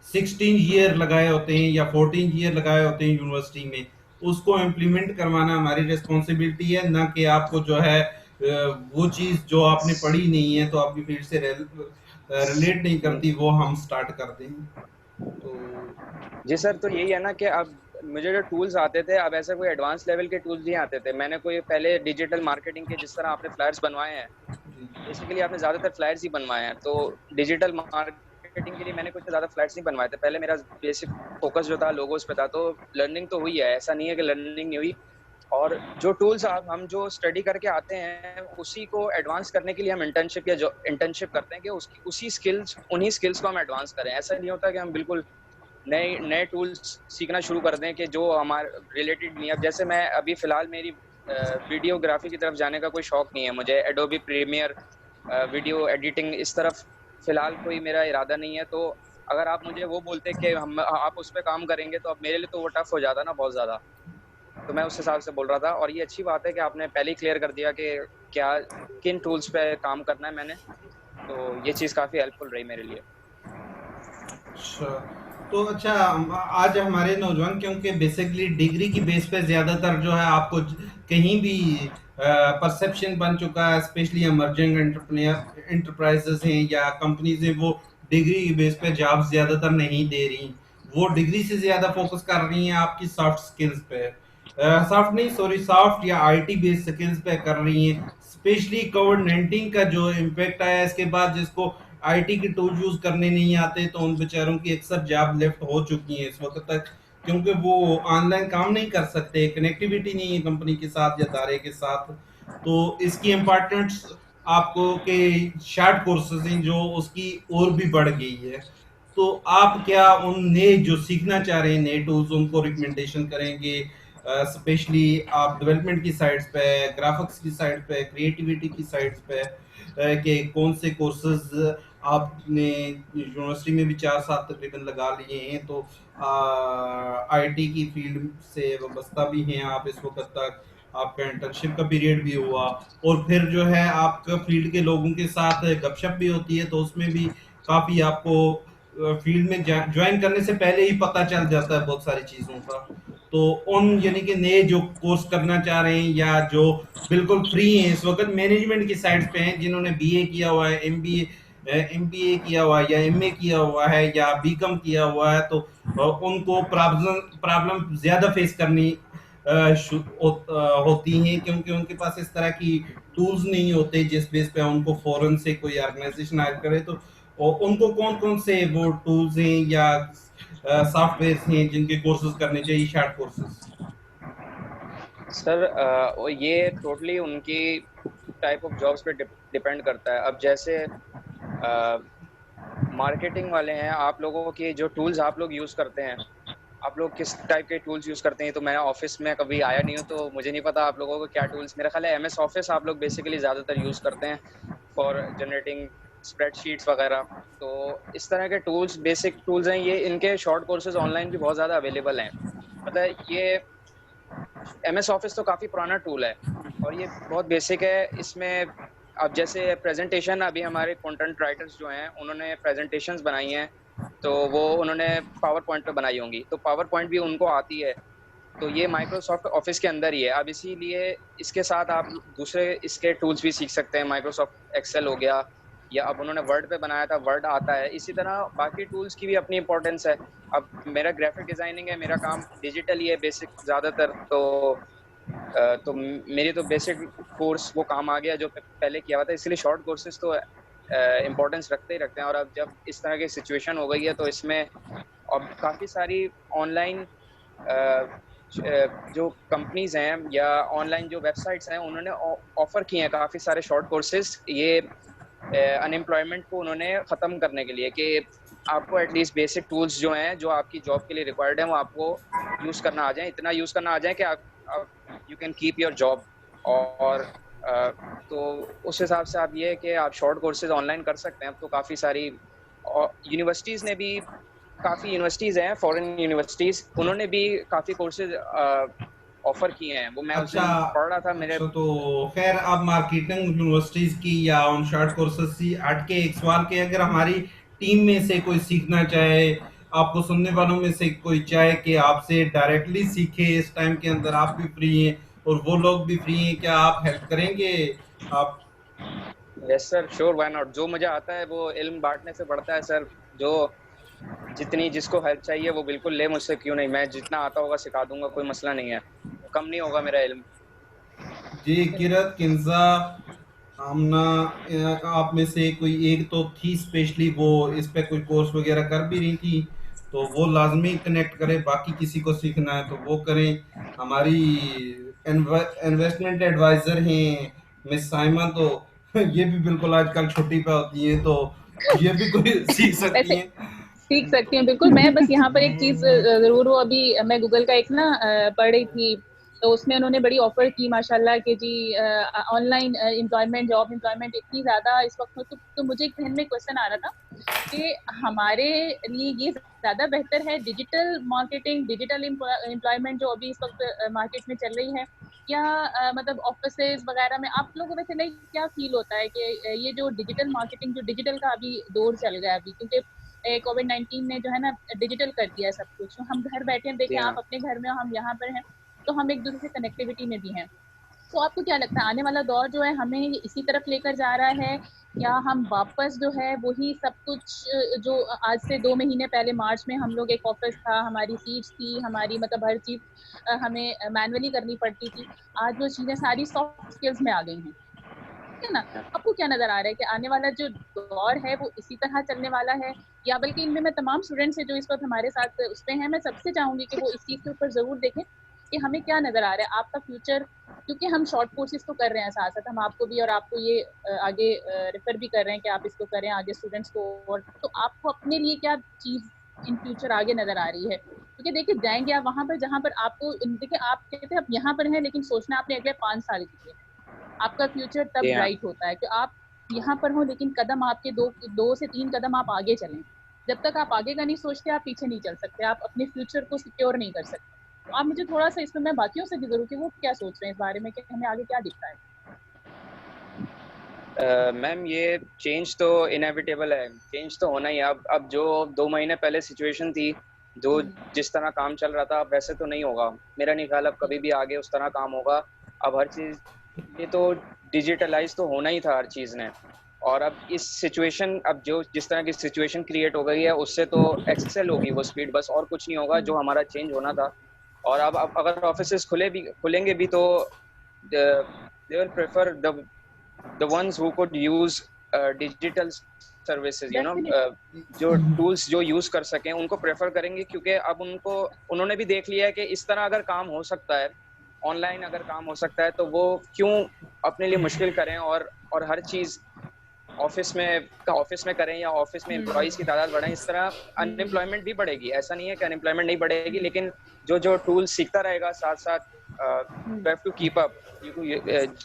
16 ईयर लगाए होते हैं या 14 ईयर लगाए होते हैं यूनिवर्सिटी में, उसको इम्प्लीमेंट करवाना हमारी रिस्पॉन्सिबिलिटी है, ना कि आपको जो है वो चीज़ जो आपने पढ़ी नहीं है तो आपकी फील्ड से रिलेट नहीं करती वो हम स्टार्ट कर दें। तो जी सर, तो यही है ना कि अब मुझे जो टूल्स आते थे, अब ऐसे कोई एडवांस लेवल के टूल्स नहीं आते थे। मैंने कोई पहले डिजिटल मार्केटिंग के, जिस तरह आपने फ्लायर्स बनवाए हैं, बेसिकली आपने ज़्यादातर फ्लायर्स ही बनवाए हैं, तो डिजिटल मार्केटिंग के लिए मैंने कुछ ज़्यादा फ्लायर्स नहीं बनवाए थे। पहले मेरा बेसिक फोकस जो था लोगोस पे था, तो लर्निंग तो हुई है, ऐसा नहीं है कि लर्निंग नहीं हुई। और जो टूल्स हम जो स्टडी करके आते हैं, उसी को एडवांस करने के लिए हम इंटर्नशिप या जो इंटर्नशिप करते हैं कि उसकी उन्हीं स्किल्स को हम एडवांस करें। ऐसा नहीं होता कि हम बिल्कुल नए नए टूल्स सीखना शुरू कर दें कि जो हमारे रिलेटेड नहीं है। अब जैसे मैं अभी फ़िलहाल मेरी वीडियोग्राफी की तरफ जाने का कोई शौक नहीं है मुझे, एडोबी प्रीमियर वीडियो एडिटिंग इस तरफ फ़िलहाल कोई मेरा इरादा नहीं है। तो अगर आप मुझे वो बोलते कि हम आप उस पे काम करेंगे, तो अब मेरे लिए तो वो टफ़ हो जाता ना बहुत ज़्यादा। तो मैं उस हिसाब से बोल रहा था, और ये अच्छी बात है कि आपने पहले ही क्लियर कर दिया कि क्या किन टूल्स पे काम करना है मैंने, तो ये चीज़ काफ़ी हेल्पफुल रही मेरे लिए। अच्छा, तो अच्छा आज हमारे नौजवान, क्योंकि बेसिकली डिग्री की बेस पे ज़्यादातर जो है आपको कहीं भी परसेप्शन बन चुका है, स्पेशली इमर्जिंग एंटरप्राइजेस हैं या कंपनीज हैं, वो डिग्री की बेस पे जॉब ज़्यादातर नहीं दे रही, वो डिग्री से ज़्यादा फोकस कर रही हैं आपकी सॉफ्ट स्किल्स पे, सॉफ्ट नहीं सॉरी सॉफ्ट या आईटी बेस्ड स्किल्स पे कर रही हैं। स्पेशली कोविड-19 का जो इम्पैक्ट आया इसके बाद, जिसको आईटी के टूल यूज करने नहीं आते, तो उन बेचारों की अक्सर जॉब लेफ्ट हो चुकी है इस वक्त तक, क्योंकि वो ऑनलाइन काम नहीं कर सकते, कनेक्टिविटी नहीं है कंपनी के साथ या दायरे के साथ। तो इसकी इम्पोर्टेंस आपको के शॉर्ट कोर्सेज हैं जो उसकी और भी बढ़ गई है। तो आप क्या उन नए जो सीखना चाह रहे हैं नए टूल्स, उनको रिकमेंडेशन करेंगे, स्पेशली आप डेवलपमेंट की साइड्स पे, ग्राफिक्स की साइड पे, क्रिएटिविटी की साइड्स पे, कि कौन से कोर्सेज आपने यूनिवर्सिटी में भी 4 साल तकरीबन लगा लिए हैं, तो आईटी की फील्ड से वाबस्ता भी हैं आप इस वक्त तक, आपका इंटर्नशिप का पीरियड भी हुआ, और फिर जो है आपका फील्ड के लोगों के साथ गपशप भी होती है, तो उसमें भी काफ़ी आपको फील्ड में ज्वाइन करने से पहले ही पता चल जाता है बहुत सारी चीज़ों का। तो उन यानी कि नए जो कोर्स करना चाह रहे हैं या जो बिल्कुल फ्री हैं इस वक्त, मैनेजमेंट की साइड पे हैं, जिन्होंने बीए किया हुआ है, एमबीए किया हुआ है या एमए किया हुआ है या बीकॉम किया हुआ है, तो उनको प्रॉब्लम ज़्यादा फेस करनी होती हैं, क्योंकि उनके पास इस तरह की टूल्स नहीं होते जिस बेस पे उनको फौरन से कोई ऑर्गेनाइजेशन हायर करे। तो उनको कौन कौन से वो टूल्स हैं या सॉफ्टवेयर हैं जिनके कोर्सेज करने चाहिए, शॉर्ट कोर्सेज? सर ये टोटली उनकी टाइप ऑफ जॉब्स पे डिपेंड करता है। अब जैसे मार्केटिंग वाले हैं, आप लोगों के जो टूल्स आप लोग यूज़ करते हैं, आप लोग किस टाइप के टूल्स यूज़ करते हैं, तो मैं ऑफिस में कभी आया नहीं हूँ, तो मुझे नहीं पता आप लोगों को क्या टूल्स। मेरा ख्याल है एमएस ऑफिस आप लोग बेसिकली ज़्यादातर यूज़ करते हैं फॉर जनरेटिंग स्प्रेडशीट्स वगैरह। तो इस तरह के टूल्स बेसिक टूल्स हैं ये, इनके शॉर्ट कोर्सेज ऑनलाइन भी बहुत ज़्यादा अवेलेबल हैं। मतलब ये एमएस ऑफिस तो काफ़ी पुराना टूल है और ये बहुत बेसिक है। इसमें अब जैसे प्रेजेंटेशन, अभी हमारे कंटेंट राइटर्स जो हैं उन्होंने प्रेजेंटेशंस बनाई हैं, तो वो उन्होंने पावर पॉइंट पे बनाई होंगी, तो पावर पॉइंट भी उनको आती है, तो ये माइक्रोसॉफ्ट ऑफिस के अंदर ही है। अब इसीलिए इसके साथ आप दूसरे इसके टूल्स भी सीख सकते हैं, माइक्रोसॉफ्ट एक्सेल हो गया, या अब उन्होंने वर्ड पे बनाया था, वर्ड आता है। इसी तरह बाकी टूल्स की भी अपनी इंपॉर्टेंस है। अब मेरा ग्राफिक डिज़ाइनिंग है, मेरा काम डिजिटल ही है बेसिक ज़्यादातर, तो मेरी तो बेसिक कोर्स वो काम आ गया जो पहले किया हुआ था, इसलिए शॉर्ट कोर्सेज तो इम्पोर्टेंस रखते ही रखते हैं। और अब जब इस तरह की सिचुएशन हो गई है, तो इसमें अब काफ़ी सारी ऑनलाइन जो कंपनीज़ हैं या ऑनलाइन जो वेबसाइट्स हैं, उन्होंने ऑफ़र किए हैं काफ़ी सारे शॉर्ट कोर्सेज, ये अनएम्प्लॉयमेंट को उन्होंने ख़त्म करने के लिए, कि आपको एटलीस्ट बेसिक टूल्स जो हैं जो आपकी जॉब के लिए रिक्वायर्ड हैं, वो आपको यूज़ करना आ जाए, इतना यूज़ करना आ जाए कि आप you can keep your job. और तो उस हिसाब से आप ये है कि आप शॉर्ट कोर्सेज ऑनलाइन कर सकते हैं। अब तो काफ़ी सारी यूनिवर्सिटीज़ ने भी, काफ़ी यूनिवर्सिटीज़ हैं फॉरेन यूनिवर्सिटीज़, उन्होंने भी काफ़ी कोर्सेज ऑफर किए हैं। वो मैं उस अच्छा दिन पढ़ रहा था मेरे। अच्छा, तो खैर आप मार्केटिंग यूनिवर्सिटीज की या ऑन शॉर्ट कोर्सेज की हट के एक सवाल के, अगर हमारी टीम में से कोई सीखना चाहे, आपको सुनने वालों में से कोई चाहे कि आपसे डायरेक्टली सीखे, इस टाइम के अंदर आप भी फ्री हैं और वो लोग भी फ्री हैं, क्या आप हेल्प करेंगे? आप yes sir, sure, why not. जो मुझे आता है वो इल्म बांटने से बढ़ता है सर। जो जितनी जिसको हेल्प चाहिए वो बिल्कुल ले मुझसे, क्यों नहीं। मैं जितना आता होगा सिखा दूंगा, कोई मसला नहीं है, कम नहीं होगा मेरा इल्म। जी किरत किंजा आमना, आप में से कोई एक तो थी स्पेशली वो इस पे कोई कोर्स वगैरह कर भी रही थी, तो वो लाजमी कनेक्ट करें। बाकी किसी को सीखना है तो वो करें। हमारी इन्वेस्टमेंट एडवाइजर हैं मिस साइमा, तो ये भी बिल्कुल आजकल छुट्टी पे होती है, तो ये भी कोई सीख सकती वैसे हैं। सीख सकती हूँ बिल्कुल। मैं बस यहाँ पर एक चीज जरूर, वो अभी मैं गूगल का एक ना पढ़ रही थी, तो उसमें उन्होंने बड़ी ऑफर की माशाल्लाह कि जी ऑनलाइन एम्प्लॉयमेंट, जॉब एम्प्लॉयमेंट इतनी ज्यादा इस वक्त में। तो मुझे एक ध्यान में क्वेश्चन आ रहा था कि हमारे लिए ये ज्यादा बेहतर है डिजिटल मार्केटिंग, डिजिटल एम्प्लॉयमेंट जो अभी इस वक्त मार्केट में चल रही है, या मतलब ऑफिसेज वगैरह में आप लोगों को वैसे लाइक क्या फील होता है कि ये जो डिजिटल मार्केटिंग, जो डिजिटल का अभी दौर चल गया है अभी, क्योंकि कोविड-19 ने जो है ना डिजिटल कर दिया है सब कुछ। तो हम घर बैठे हैं, जी देखें आप हाँ। अपने घर में हो, हम यहाँ पर हैं, तो हम एक दूसरे से कनेक्टिविटी में भी हैं। तो आपको क्या लगता है आने वाला दौर जो है हमें ये इसी तरफ लेकर जा रहा है, या हम वापस जो है वही सब कुछ जो आज से 2 महीने पहले मार्च में हम लोग, एक ऑफिस था, हमारी सीट्स थी, हमारी मतलब हर चीज़ हमें मैनुअली करनी पड़ती थी। आज वो चीज़ें सारी सॉफ्ट स्किल्स में आ गई हैं, है ना? आपको क्या नज़र आ रहा है कि आने वाला जो दौर है वो इसी तरह चलने वाला है, या बल्कि इनमें मैं तमाम स्टूडेंट्स हैं जो इस वक़्त हमारे साथ उस पे हैं, मैं सबसे चाहूँगी कि वो इस चीज़ के ऊपर ज़रूर देखें कि हमें क्या नज़र आ रहा है आपका फ्यूचर। क्योंकि हम शॉर्ट कोर्सेज़ तो कर रहे हैं साथ-साथ, हम आपको भी और आपको ये आगे रेफ़र भी कर रहे हैं कि आप इसको करें आगे स्टूडेंट्स को। और तो आपको अपने लिए क्या चीज़ इन फ्यूचर आगे नज़र आ रही है? क्योंकि देखिए जाएँगे आप वहाँ पर जहाँ पर आपको देखिए आप कहते हैं आप यहाँ पर हैं, लेकिन सोचना आपने अगले 5 साल के लिए है। आपका फ्यूचर तब जी हाँ। ब्राइट होता है कि आप यहाँ पर हो, लेकिन कदम आपके 2 से 3 कदम आप आगे चलें। जब तक आप आगे का नहीं सोचते, आप पीछे नहीं चल सकते, आप अपने फ्यूचर को सिक्योर नहीं कर सकते। तो आप मुझे थोड़ा-सा इसमें, मैं बाकियों से भी ज़रूर कि वो क्या सोच रहे हैं इस बारे में कि हमें आगे क्या दिखता है? मैम, ये चेंज तो इनएविटेबल है, चेंज तो होना ही है। अब जो 2 महीने पहले सिचुएशन थी, जो हुँ, जिस तरह काम चल रहा था, अब वैसे तो नहीं होगा। मेरा नहीं ख्याल अब कभी भी आगे उस तरह काम होगा। अब हर चीज़, ये तो डिजिटलाइज़ तो होना ही था हर चीज़ ने। और अब इस सिचुएशन, अब जो जिस तरह की सिचुएशन क्रिएट हो गई है, उससे तो एक्सेल होगी वो स्पीड, बस और कुछ नहीं होगा हुँ, जो हमारा चेंज होना था। और अब अगर ऑफ़िसेज़ खुलेंगे भी तो they will prefer the ones who could use digital services, you know, definitely. जो टूल्स जो यूज कर सकें उनको प्रेफर करेंगे, क्योंकि अब उन्होंने भी देख लिया है कि इस तरह अगर काम हो सकता है, ऑनलाइन अगर काम हो सकता है, तो वो क्यों अपने लिए मुश्किल करें। और हर चीज ऑफिस में करें या ऑफिस में हुँ, एम्प्लॉयज की तादाद बढ़ाएं। इस तरह हुँ, अनएम्प्लॉयमेंट भी बढ़ेगी, ऐसा नहीं है कि अनएम्प्लॉयमेंट नहीं बढ़ेगी, लेकिन जो जो टूल सीखता रहेगा साथ साथ, hmm, you have to keep up.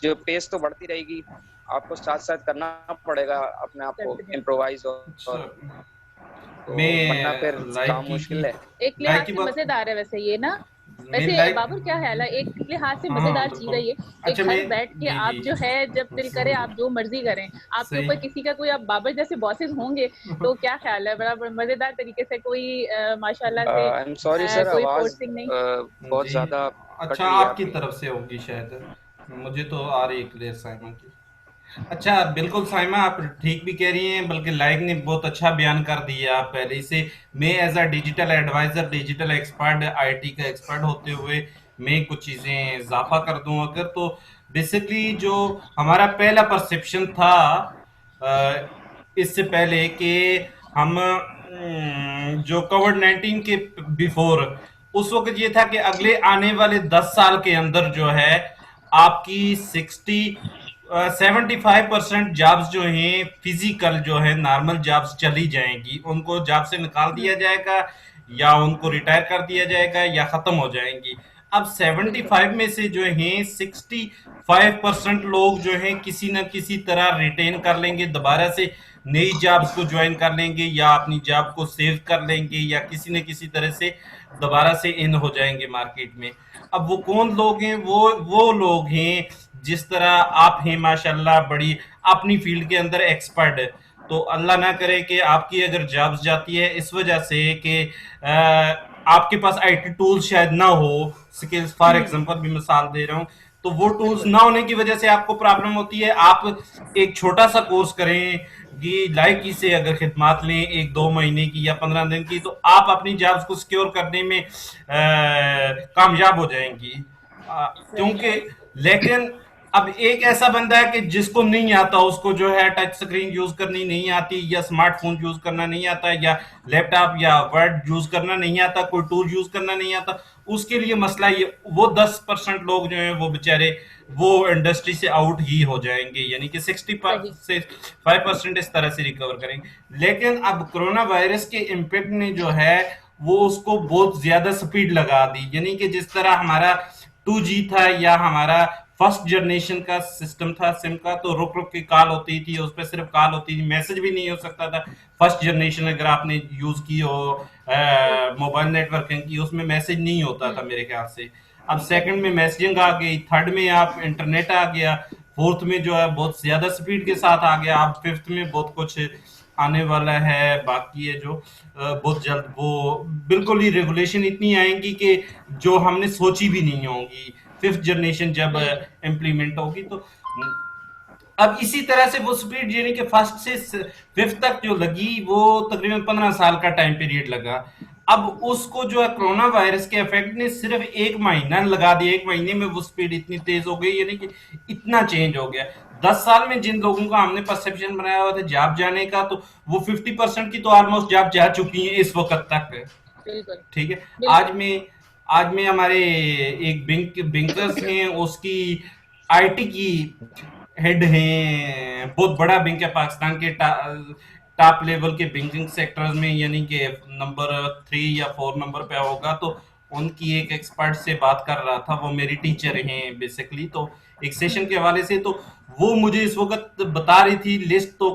जो पेस तो बढ़ती रहेगी, आपको साथ साथ करना पड़ेगा अपने आप को डेफिनिटली। इम्प्रोवाइज। अच्छा, और तो वरना फिर मैं काम मुश्किल है। एक लाइक लिहाज की से बात, मज़ेदार है वैसे ये ना। मैं वैसे लाइक, बाबर क्या ख़्याल है? एक लिहाज से हाँ हाँ मज़ेदार चीज़ है बिल्कुल। ये कि अच्छा मैं, घर बैठ के जी आप जो है जब दिल करे आप जो मर्ज़ी करें। आपके सही। ऊपर किसी का कोई, अब बाबर जैसे बॉसेस होंगे तो क्या ख़्याल है? बड़ा बड़ा मज़ेदार तरीके से कोई माशाल्लाह से आई एम सॉरी सर, कोई आवाज फ़ोर्सिंग नहीं। बहुत जी, ज्यादा कट अच्छा रही है आपकी आपकी। तरफ से होगी शायद, मुझे तो आ रही है क्लियर साइमा की। अच्छा बिल्कुल साइमा, आप ठीक भी कह रही हैं, बल्कि लाइक ने बहुत अच्छा बयान कर दिया आप पहले ही से। मैं as a digital adviser, digital expert, IT का एक्सपर्ट होते हुए मैं कुछ चीज़ें इजाफा कर दूं अगर, तो बेसिकली जो हमारा पहला परसेप्शन था इससे पहले कि हम जो कोविड 19 के बिफोर, उस वक्त ये था कि अगले आने वाले 10 साल के अंदर जो है आपकी 75% जॉब्स जो हैं फिजिकल जो है नॉर्मल जॉब्स चली जाएंगी, उनको जॉब से निकाल दिया हुँ, जाएगा या उनको रिटायर कर दिया जाएगा या खत्म हो जाएंगी। अब 75 में से जो हैं 65% लोग जो हैं किसी न किसी तरह रिटेन कर लेंगे, दोबारा से नई जॉब्स को ज्वाइन कर लेंगे या अपनी जॉब को सेव कर लेंगे या किसी न किसी तरह से दोबारा से इन हो जाएंगे मार्केट में। अब वो कौन लोग हैं? वो लोग हैं जिस तरह आप हैं माशाल्लाह, बड़ी अपनी फील्ड के अंदर एक्सपर्ट है। तो अल्लाह ना करे कि आपकी अगर जॉब्स जाती है इस वजह से कि आपके पास आईटी टूल्स शायद ना हो, स्किल्स फॉर एग्जांपल भी मिसाल दे रहा हूँ, तो वो टूल्स ना होने की वजह से आपको प्रॉब्लम होती है। आप एक छोटा सा कोर्स करें कि लाइक से अगर खिदमात लें 1-2 महीने की या 15 दिन की, तो आप अपनी जॉब्स को सिक्योर करने में कामयाब हो जाएंगी। क्योंकि लेकिन अब एक ऐसा बंदा है कि जिसको नहीं आता, उसको जो है टच स्क्रीन यूज करनी नहीं आती या स्मार्टफोन यूज करना नहीं आता या लैपटॉप या वर्ड यूज करना नहीं आता, कोई टूल यूज करना नहीं आता, उसके लिए मसला ये, वो 10% लोग जो हैं वो बेचारे वो इंडस्ट्री से आउट ही हो जाएंगे, यानी कि 65% इस तरह से रिकवर करेंगे। लेकिन अब कोरोना वायरस के इम्पेक्ट ने जो है वो उसको बहुत ज्यादा स्पीड लगा दी, यानी कि जिस तरह हमारा 2G था या हमारा फर्स्ट जनरेशन का सिस्टम था सिम का, तो रुक रुक के कॉल होती थी, उस पर सिर्फ कॉल होती थी, मैसेज भी नहीं हो सकता था। फर्स्ट जनरेशन अगर आपने यूज की हो मोबाइल नेटवर्किंग की, उसमें मैसेज नहीं होता था मेरे ख्याल से। अब सेकंड में मैसेजिंग आ गई, थर्ड में आप इंटरनेट आ गया, फोर्थ में जो है बहुत ज्यादा स्पीड के साथ आ गया, अब फिफ्थ में बहुत कुछ आने वाला है बाकी है जो बहुत जल्द वो बिल्कुल ही रेगुलेशन इतनी आएंगी कि जो हमने सोची भी नहीं होंगी फिफ्थ जनरेशन जब इम्प्लीमेंट होगी। तो अब इसी तरह से वो स्पीड यानी कि फर्स्ट से फिफ्थ तक जो लगी वो तकरीबन 15 साल का टाइम पीरियड लगा। अब उसको जो है कोरोना वायरस के इफेक्ट ने सिर्फ 1 महीना लगा दिया, 1 महीने में वो स्पीड इतनी तेज हो गई, यानी कि इतना चेंज हो गया। 10 साल में जिन लोगों का हमने परसेप्शन बनाया हुआ था जॉब जाने का, तो वो 50% की तो ऑलमोस्ट जॉब जा चुकी है इस वक्त तक। ठीक है। आज में हमारे एक बैंकर्स हैं, उसकी आईटी की हेड हैं, बहुत बड़ा बैंक है पाकिस्तान के टॉप लेवल के बैंकिंग सेक्टर्स में, यानी कि नंबर 3 या 4 नंबर पे होगा। तो उनकी एक एक्सपर्ट से बात कर रहा था, वो मेरी टीचर हैं बेसिकली, तो एक सेशन के हवाले से। तो वो मुझे इस वक्त बता रही थी लिस्ट, तो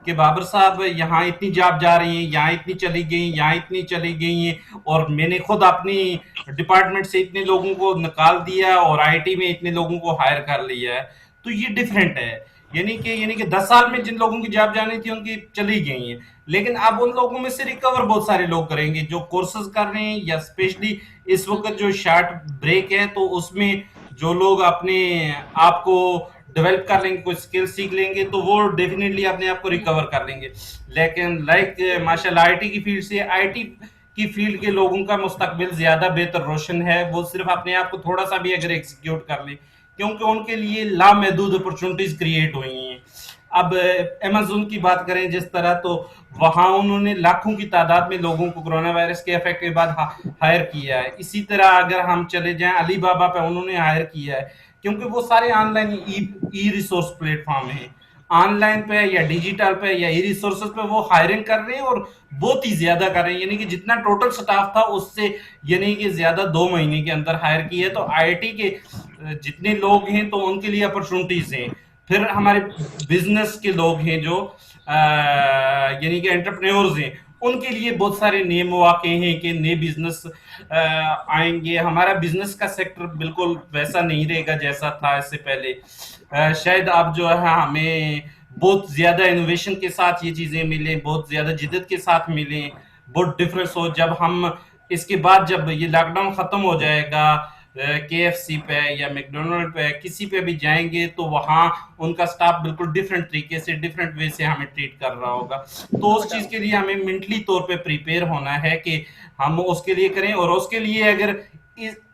कि बाबर साहब यहाँ इतनी जॉब जा रही हैं, यहाँ इतनी चली गई, यहाँ इतनी चली गई हैं, और मैंने खुद अपनी डिपार्टमेंट से इतने लोगों को निकाल दिया और आईटी में इतने लोगों को हायर कर लिया है। तो ये डिफरेंट है, यानी कि 10 साल में जिन लोगों की जॉब जानी थी उनकी चली गई है, लेकिन अब उन लोगों में से रिकवर बहुत सारे लोग करेंगे जो कोर्सेज कर रहे हैं, या स्पेशली इस वक्त जो शार्ट ब्रेक है तो उसमें जो लोग अपने आप को डेवलप कर लेंगे, कुछ स्किल सीख लेंगे, तो वो डेफिनेटली अपने आप को रिकवर कर लेंगे। लेकिन लाइक माशाल्लाह आईटी की फील्ड से, आईटी की फील्ड के लोगों का मुस्तकबिल ज्यादा बेहतर रोशन है, वो सिर्फ अपने आप को थोड़ा सा भी अगर एग्जीक्यूट कर ले, क्योंकि उनके लिए लामहदूद अपॉर्चुनिटीज क्रिएट हुई हैं। अब अमेज़न की बात करें जिस तरह, तो वहां उन्होंने लाखों की तादाद में लोगों को कोरोना वायरस के इफेक्ट के बाद हायर किया है। इसी तरह अगर हम चले जाएं अली बाबा पे, उन्होंने हायर किया है, क्योंकि वो सारे ऑनलाइन ई रिसोर्स प्लेटफॉर्म है, ऑनलाइन पे या डिजिटल पे या ई रिसोर्सेज पे वो हायरिंग कर रहे हैं और बहुत ही ज्यादा कर रहे हैं, यानी कि जितना टोटल स्टाफ था उससे यानी कि ज्यादा 2 महीने के अंदर हायर किया है। तो आईटी के जितने लोग हैं तो उनके लिए अपॉर्चुनिटीज हैं। फिर हमारे बिजनेस के लोग हैं जो यानी कि एंटरप्रेन्योर्स हैं, उनके लिए बहुत सारे नए मौके हैं कि नए बिजनेस आएंगे। हमारा बिजनेस का सेक्टर बिल्कुल वैसा नहीं रहेगा जैसा था इससे पहले। शायद अब जो है हमें बहुत ज्यादा इनोवेशन के साथ ये चीजें मिले, बहुत ज्यादा जिद्दत के साथ मिले, बहुत डिफरेंस हो। जब हम इसके बाद जब ये लॉकडाउन खत्म हो जाएगा, KFC पे या मैकडोनल्ड पे किसी पे भी जाएंगे तो वहाँ उनका स्टाफ बिल्कुल डिफरेंट तरीके से, डिफरेंट वे से हमें ट्रीट कर रहा होगा। तो उस चीज के लिए हमें मेंटली तौर पे प्रिपेयर होना है कि हम उसके लिए करें, और उसके लिए अगर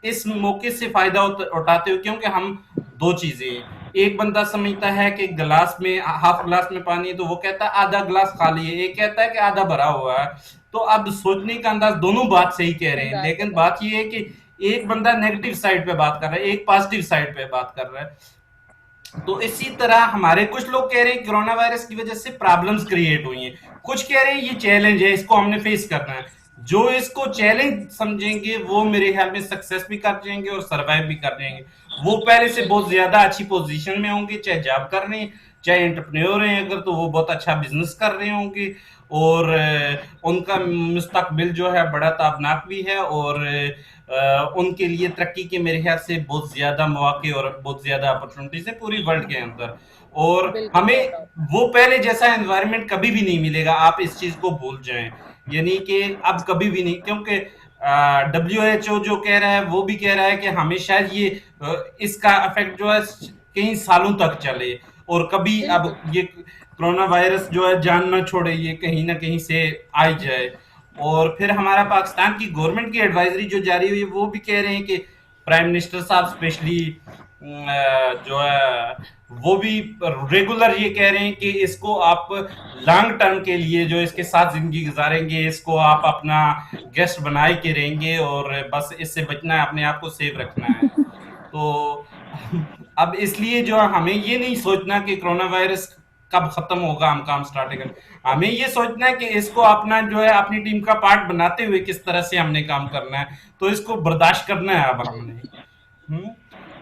इस मौके से फायदा उठाते हो, क्योंकि हम दो चीजें, एक बंदा समझता है कि गिलास में हाफ गिलास में पानी है तो वो कहता है आधा गिलास खाली है, एक कहता है कि आधा भरा हुआ है। तो अब सोचने का अंदाज दोनों बात सही कह रहे हैं, लेकिन बात ये है कि एक बंदा नेगेटिव साइड पे बात कर रहा है, एक पॉजिटिव साइड पे बात कर रहा है। तो इसी तरह हमारे कुछ लोग कह रहे हैं कोरोना वायरस की वजह से प्रॉब्लम्स क्रिएट हुई हैं, कुछ कह रहे हैं ये चैलेंज है, इसको हमने फेस करना है। जो इसको चैलेंज समझेंगे वो मेरे ख्याल में सक्सेस भी कर जाएंगे और सरवाइव भी कर जाएंगे। वो पहले से बहुत ज्यादा अच्छी पोजीशन में होंगे, चाहे जॉब कर रहे हैं चाहे एंटरप्रेन्योर हैं अगर, तो वो बहुत अच्छा बिजनेस कर रहे होंगे और उनका मुस्तकबिल जो है बड़ा ताबनाक भी है और उनके लिए तरक्की के मेरे ख्याल से बहुत ज्यादा मौके और बहुत ज्यादा अपॉर्चुनिटीज है पूरी वर्ल्ड के अंदर। और बिल्कुल हमें नो डाउट। वो पहले जैसा एनवायरनमेंट कभी भी नहीं मिलेगा, आप इस चीज को भूल जाएं। यानी कि अब कभी भी नहीं, क्योंकि WHO जो कह रहा है वो भी कह रहा है कि हमें शायद ये इसका इफेक्ट जो है कई सालों तक चले और कभी अब बिल्कुल ये कोरोना वायरस जो है जान ना छोड़े, ये कहीं ना कहीं से आ जाए। और फिर हमारा पाकिस्तान की गवर्नमेंट की एडवाइजरी जो जारी हुई है वो भी कह रहे हैं कि प्राइम मिनिस्टर साहब स्पेशली जो है वो भी रेगुलर ये कह रहे हैं कि इसको आप लॉन्ग टर्म के लिए जो इसके साथ जिंदगी गुजारेंगे इसको आप अपना गेस्ट बनाए के रहेंगे और बस इससे बचना है, अपने आप को सेफ रखना है। तो अब इसलिए जो हमें ये नहीं सोचना कि कोरोना वायरस कब खत्म होगा हम काम स्टार्ट करें, हमें ये सोचना है कि इसको अपना जो है अपनी टीम का पार्ट बनाते हुए किस तरह से हमने काम करना है, तो इसको बर्दाश्त करना है अब हमने।